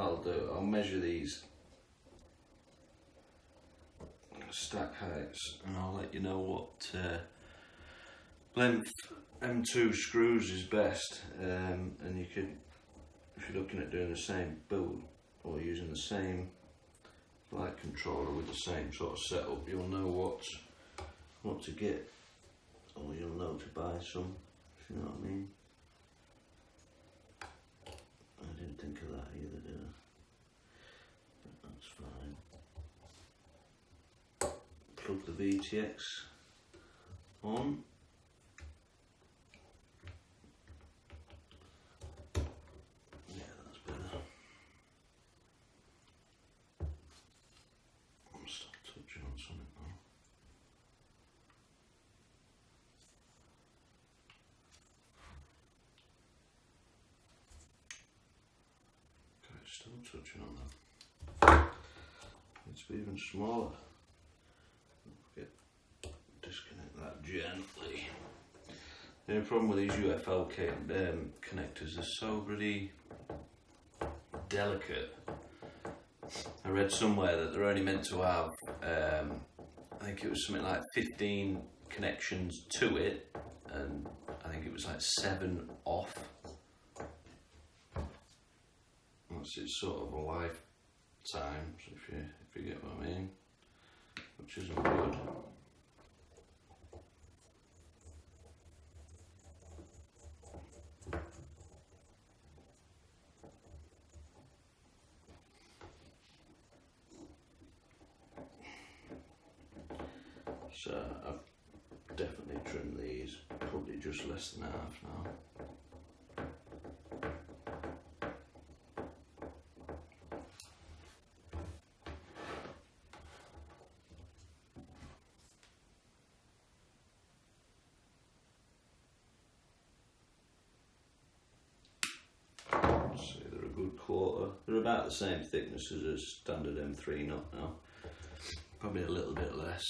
I'll measure these stack heights and I'll let you know what length M2 screws is best, and you could, if you're looking at doing the same build or using the same flight controller with the same sort of setup, you'll know what to get, or you'll know to buy some, if you know what I mean. I didn't think of that either, did I? But that's fine. Plug the Vtx on. Yeah, that's better. I'll start touching on something now. Okay, still touching on them. Needs to be even smaller. Disconnect that gently. The only problem with these UFL connectors, they're so really delicate. I read somewhere that they're only meant to have, I think it was something like 15 connections to it, and I think it was like 7 off. That's its sort of a lifetime, so if you get what I mean, which isn't good. So I've definitely trimmed these, probably just less than half now. See, they're a good quarter. They're about the same thickness as a standard M3 nut now, probably a little bit less.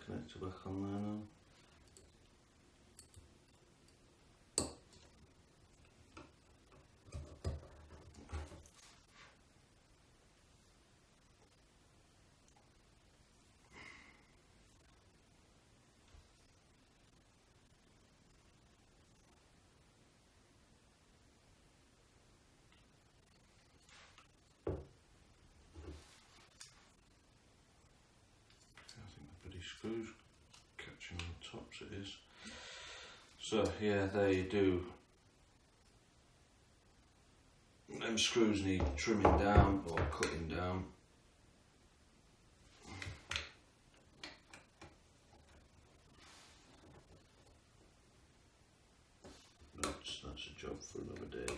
Connector back on there now. Screws catching on the tops it is. So yeah, there you do. Them screws need trimming down or cutting down. That's a job for another day.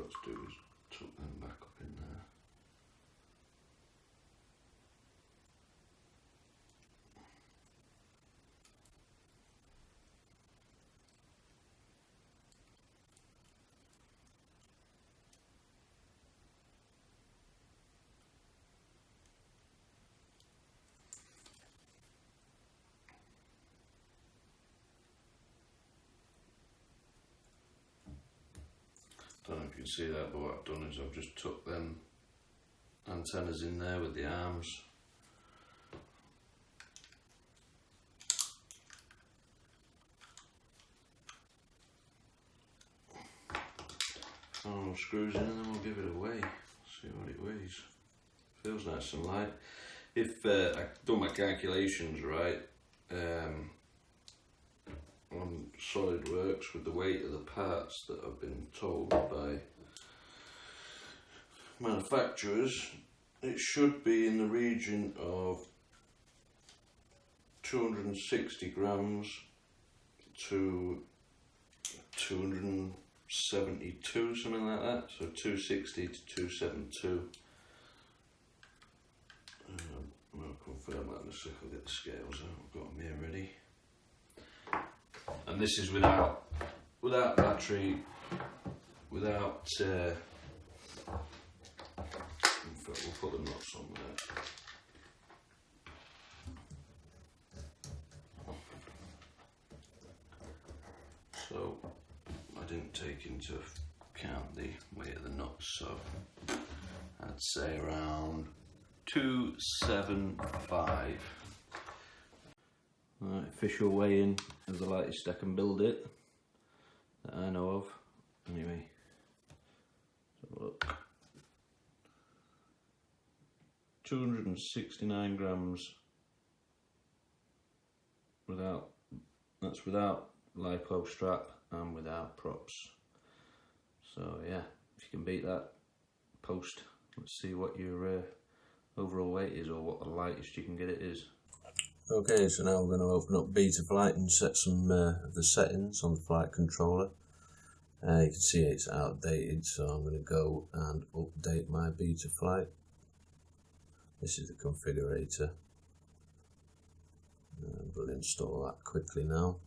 To do is tuck them back up in there. Don't know if you can see that, but what I've done is I've just tucked them antennas in there with the arms. Oh, screws in and then we'll give it a weigh, see what it weighs. Feels nice and light. If I've done my calculations right, on SolidWorks with the weight of the parts that I've been told by manufacturers, it should be in the region of 260 grams to 272, something like that. So 260 to 272. I'll confirm that in a sec. I'll get the scales out. I've got them here ready. And this is without battery, without fact, we'll put the nuts on there. So I didn't take into account the weight of the nuts, so I'd say around 275. Right, official weigh-in of the lightest I can build it, that I know of. Anyway, so look, 269 grams that's without lipo strap and without props. So yeah, if you can beat that, post. Let's see what your overall weight is, or what the lightest you can get it is. Okay, so now we're going to open up Betaflight and set some of the settings on the flight controller. You can see it's outdated, so I'm going to go and update my Betaflight. This is the configurator. We'll install that quickly now.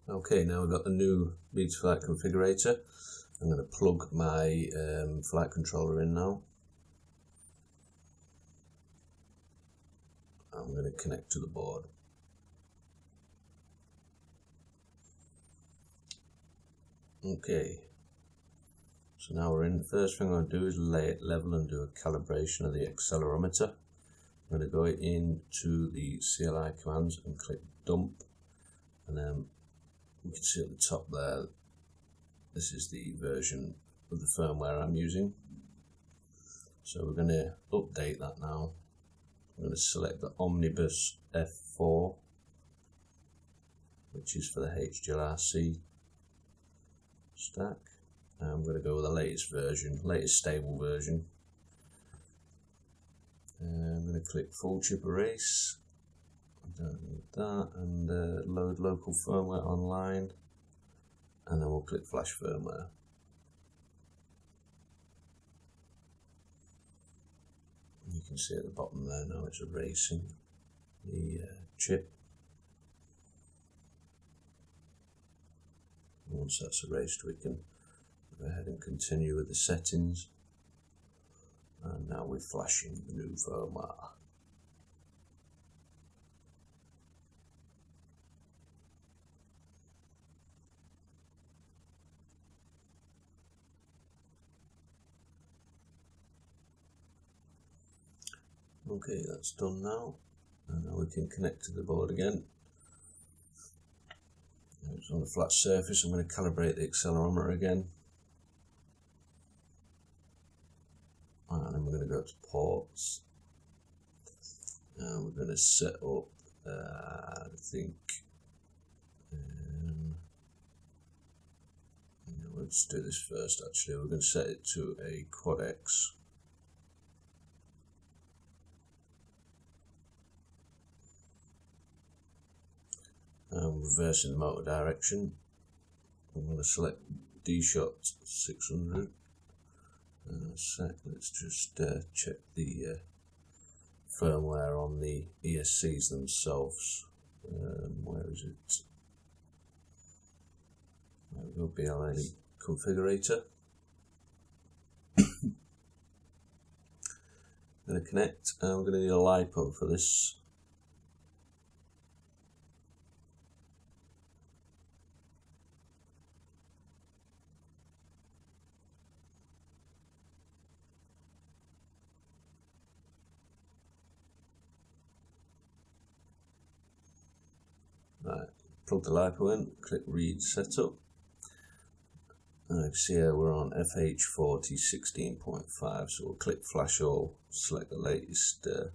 Okay, now we've got the new Betaflight configurator. I'm going to plug my flight controller in now. I'm going to connect to the board. Okay, so now we're in. The first thing I'm going to do is lay it level and do a calibration of the accelerometer. I'm going to go into the CLI commands and click dump, and then you can see at the top there, this is the version of the firmware I'm using. So we're going to update that now. I'm going to select the Omnibus F4, which is for the HGLRC stack. And I'm going to go with the latest version, latest stable version. And I'm going to click full chip erase. I don't need that, and load local firmware online, and then we'll click flash firmware. You can see at the bottom there now it's erasing the chip. Once that's erased, we can go ahead and continue with the settings, and now we're flashing the new firmware. Okay, that's done now, and now we can connect to the board again. It's on a flat surface. I'm going to calibrate the accelerometer again, and then we're going to go to ports, and we're going to set up, I think, let's do this first actually. We're going to set it to a QuadX. Reversing the motor direction, I'm going to select D-Shot 600. Let's just check the firmware on the ESCs themselves. Where is it? There we go, BLA configurator. I'm going to connect, and I'm going to need a LiPo for this. Right, plug the LiPo in, click read setup. And you can see here we're on FH40 16.5, so we'll click flash all, select the latest, I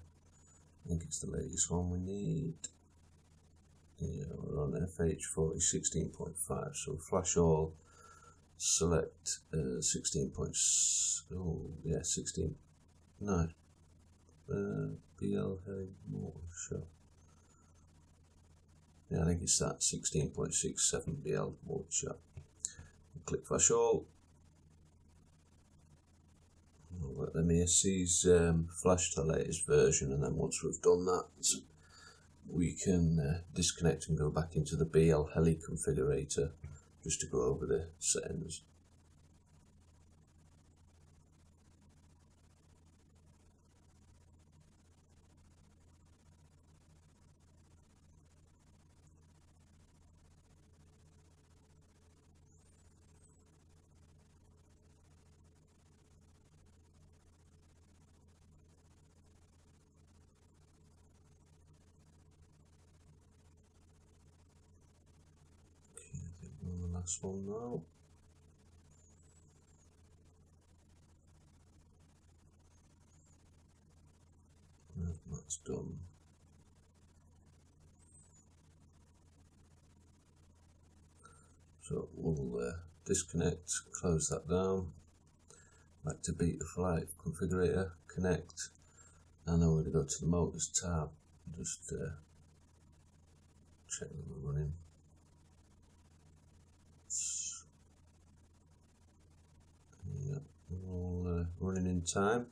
think it's the latest one we need. Yeah, we're on FH40 16.5, so flash all, select 16. Oh, yeah, 16. No, BL heading motor show. Yeah, I think it's that 16.67 BL watt shot. Click flash all. Let them ESCs flash to the latest version, and then once we've done that, we can disconnect and go back into the BL Heli configurator just to go over the settings. The last one now. Right, that's done. So we'll disconnect, close that down, back to Beta Flight configurator, connect, and then we're going to go to the motors tab, just check that we're running. Yeah, we're all running in time.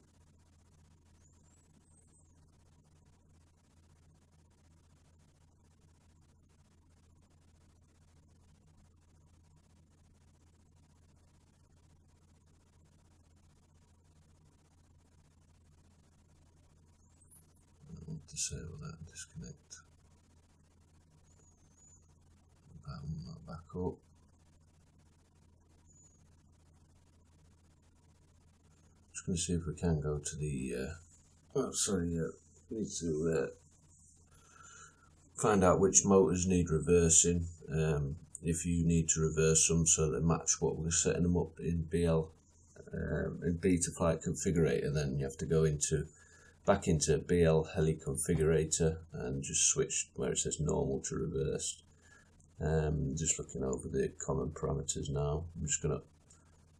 Disable that and disconnect. Button that back up. Just going to see if we can go to the. We need to find out which motors need reversing. If you need to reverse them so they match what we're setting them up in BL in Beta Flight configurator, then you have to go back into BL Heli configurator and just switch where it says normal to reversed. Just looking over the common parameters now. I'm just going to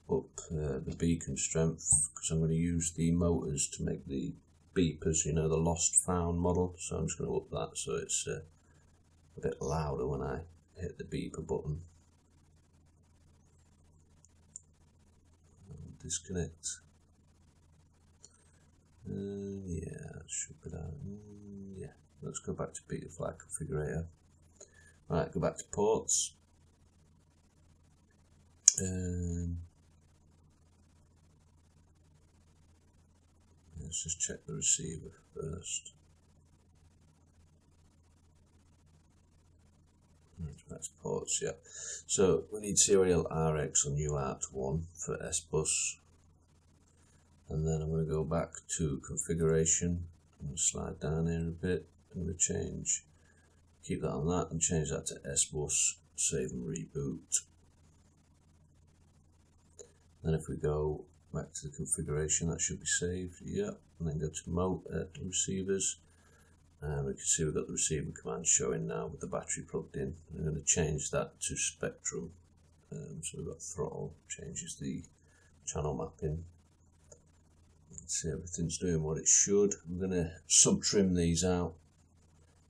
up the beacon strength because I'm going to use the motors to make the beepers, you know, the lost found model. So I'm just going to up that so it's a bit louder when I hit the beeper button. Disconnect. Yeah, that should be that. Yeah, let's go back to Beta Flight configurator. Right, go back to ports. Let's just check the receiver first. Back to ports, yeah. So we need serial RX on UART1 for S bus. And then I'm going to go back to configuration. I'm going to slide down here a bit. I'm going to keep that on that and change that to S bus, save and reboot. Then if we go back to the configuration, that should be saved, yeah. And then go to receivers. And we can see we've got the receiver command showing now with the battery plugged in. I'm going to change that to spectrum. So we've got throttle, changes the channel mapping. See, everything's doing what it should. I'm going to sub-trim these out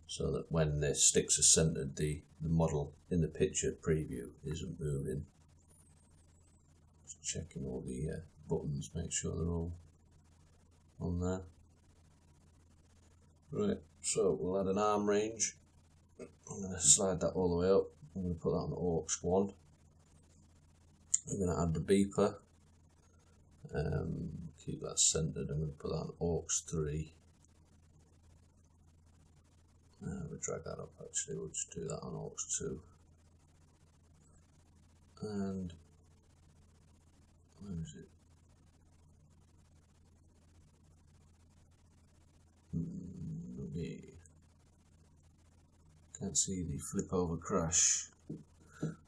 so that when the sticks are centered, the model in the picture preview isn't moving. Just checking all the buttons, make sure they're all on there. Right, so we'll add an arm range. I'm going to slide that all the way up. I'm going to put that on aux 1. I'm going to add the beeper. Keep that centered. I'm going to put that on aux 3. We'll drag that up actually, we'll just do that on aux 2. And where is it? Okay. Can't see the flip over crash.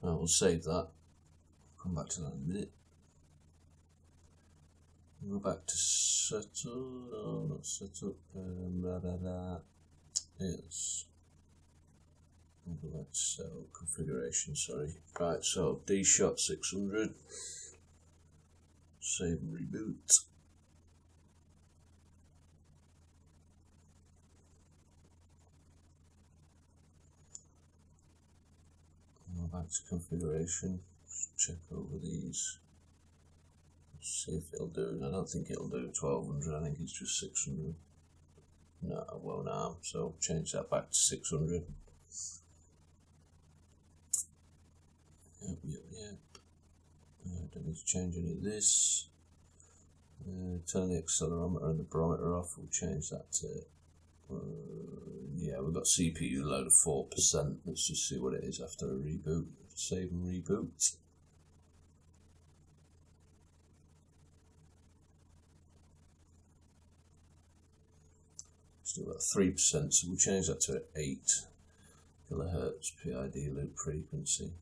We'll save that. Come back to that in a minute. Go back to setup. No, not setup. Yes. We'll go back to setup configuration. Sorry. Right. So D shot 600. Save and reboot. Go back to configuration. Just check over these. See if it'll do. I don't think it'll do 1200. I think it's just 600. No, it won't arm. So change that back to 600. Yep. Don't need to change any of this. Turn the accelerometer and the barometer off. We'll change that to. Yeah, we've got CPU load of 4%. Let's just see what it is after a reboot. Save and reboot. Still got 3%, so we'll change that to 8 kilohertz PID loop frequency.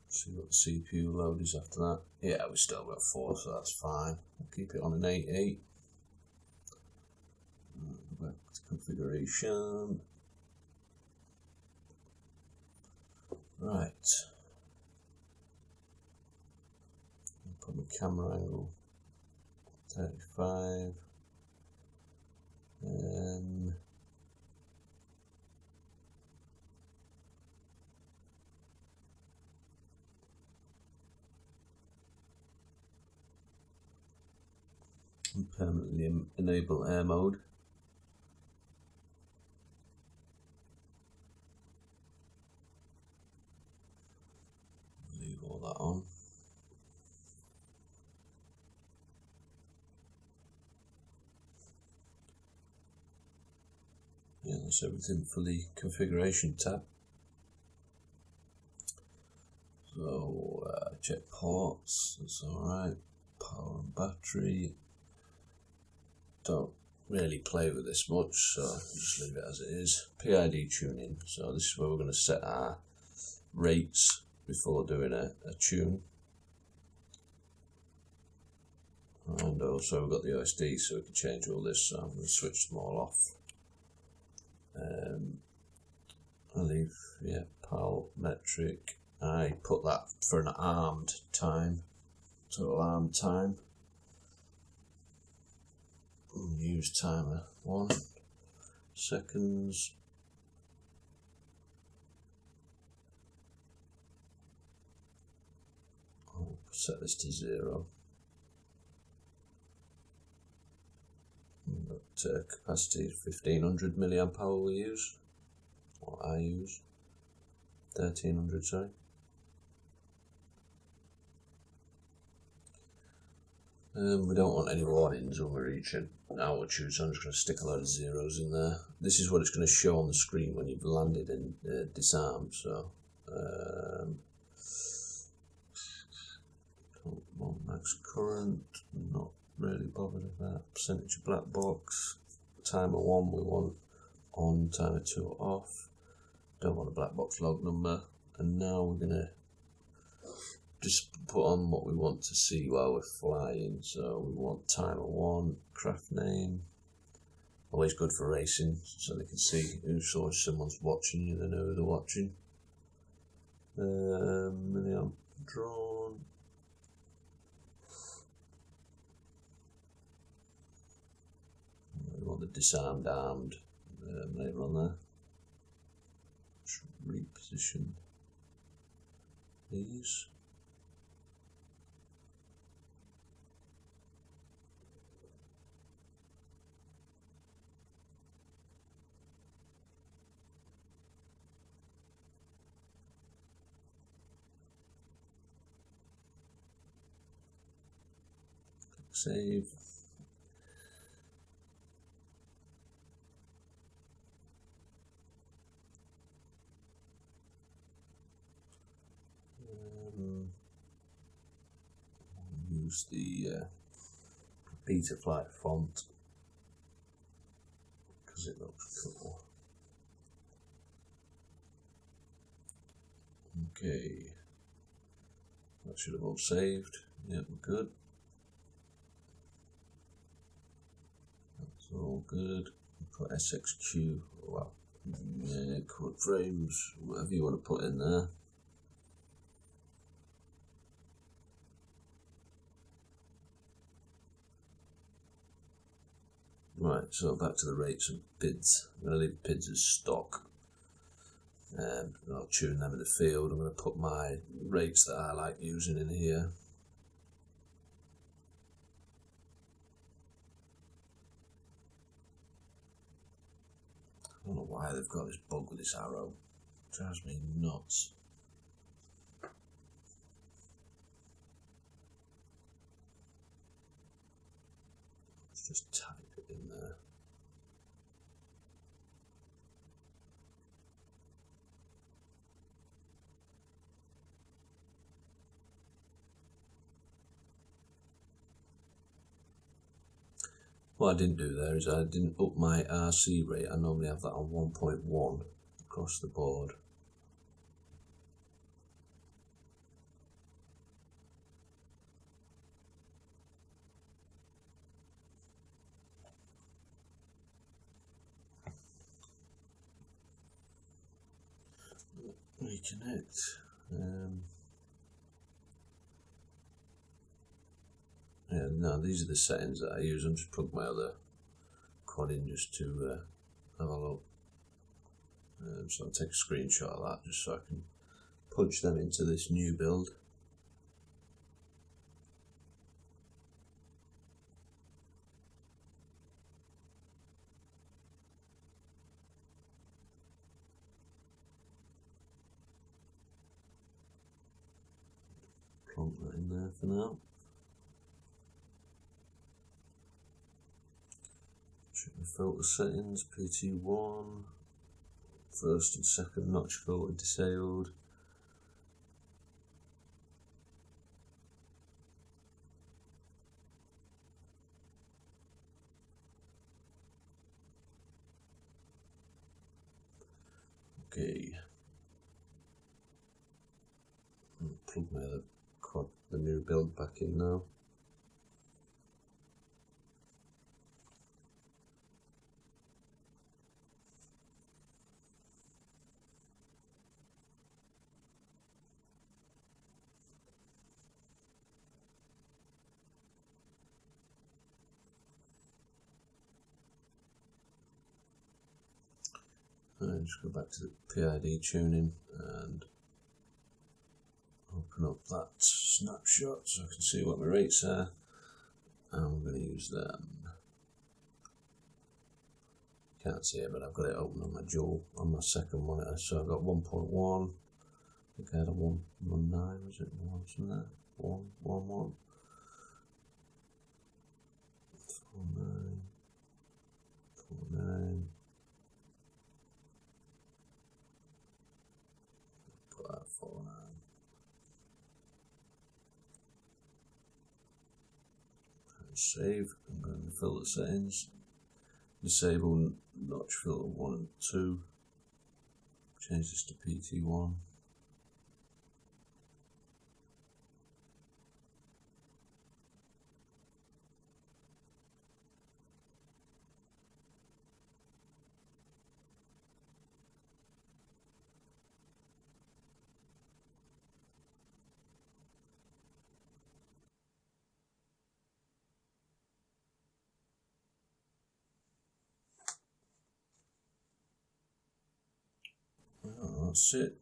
See what the CPU load is after that. Yeah, we still got 4, so that's fine. We'll keep it on an 8.8. Go back to configuration. Right. Put my camera angle 35. And permanently enable air mode. Leave all that on. Yeah, that's everything for the configuration tab. So check ports, that's alright. Power and battery. Don't really play with this much, so just leave it as it is. PID tuning, so this is where we're going to set our rates before doing a tune. And also we've got the OSD, so we can change all this, so I'm going to switch them all off. I'll leave, yeah, PAL metric. I put that for an armed time, total armed time. Use timer 1 seconds. I'll set this to 0. We've got capacity 1500 milliamp hour we use, or I use 1300, sorry. We don't want any warnings when we're reaching altitude, so I'm just going to stick a load of zeros in there. This is what it's going to show on the screen when you've landed and disarmed. So, don't want max current, not really bothered about percentage of black box. Timer 1 we want on, timer 2 off. Don't want a black box log number. And now we're going to just put on what we want to see while we're flying. So we want timer 1, craft name. Always good for racing, so they can see who someone's watching you, they know who they're watching. Milliamp drawn. We want the disarmed armed later on there. Just reposition these. Save. Use the Beta Flight font because it looks cool. Okay, that should have all saved. Yep, we're good. That's all good. Put SXQ, well, yeah, QuadFrames, whatever you want to put in there. Right, so back to the rates and PIDs. I'm going to leave PIDs as stock. I'll tune them in the field. I'm going to put my rates that I like using in here. don't know why they've got this bug with this arrow. It drives me nuts. Let's just type it in there. What I didn't do there is I didn't up my RC rate. I normally have that on 1.1 across the board. Reconnect. Yeah, no, these are the settings that I use. I'm just plug my other quad in just to have a look. So I'll take a screenshot of that just so I can punch them into this new build. Plonk that in there for now. Check the filter settings, PT1, first and second notch filter disabled. Okay. I'll plug my other quad, the new build back in now. And just go back to the PID tuning and open up that snapshot so I can see what my rates are, and I'm going to use them. Can't see it, but I've got it open on my dual, on my second monitor. So I've got 1.1, I think I had a 1.19, was it? Something like that? 1.11, 4.9, 4.9. Put that 4.9. Save. I'm going to filter settings. Disable notch filter 1 and 2. Change this to PT1. That's it.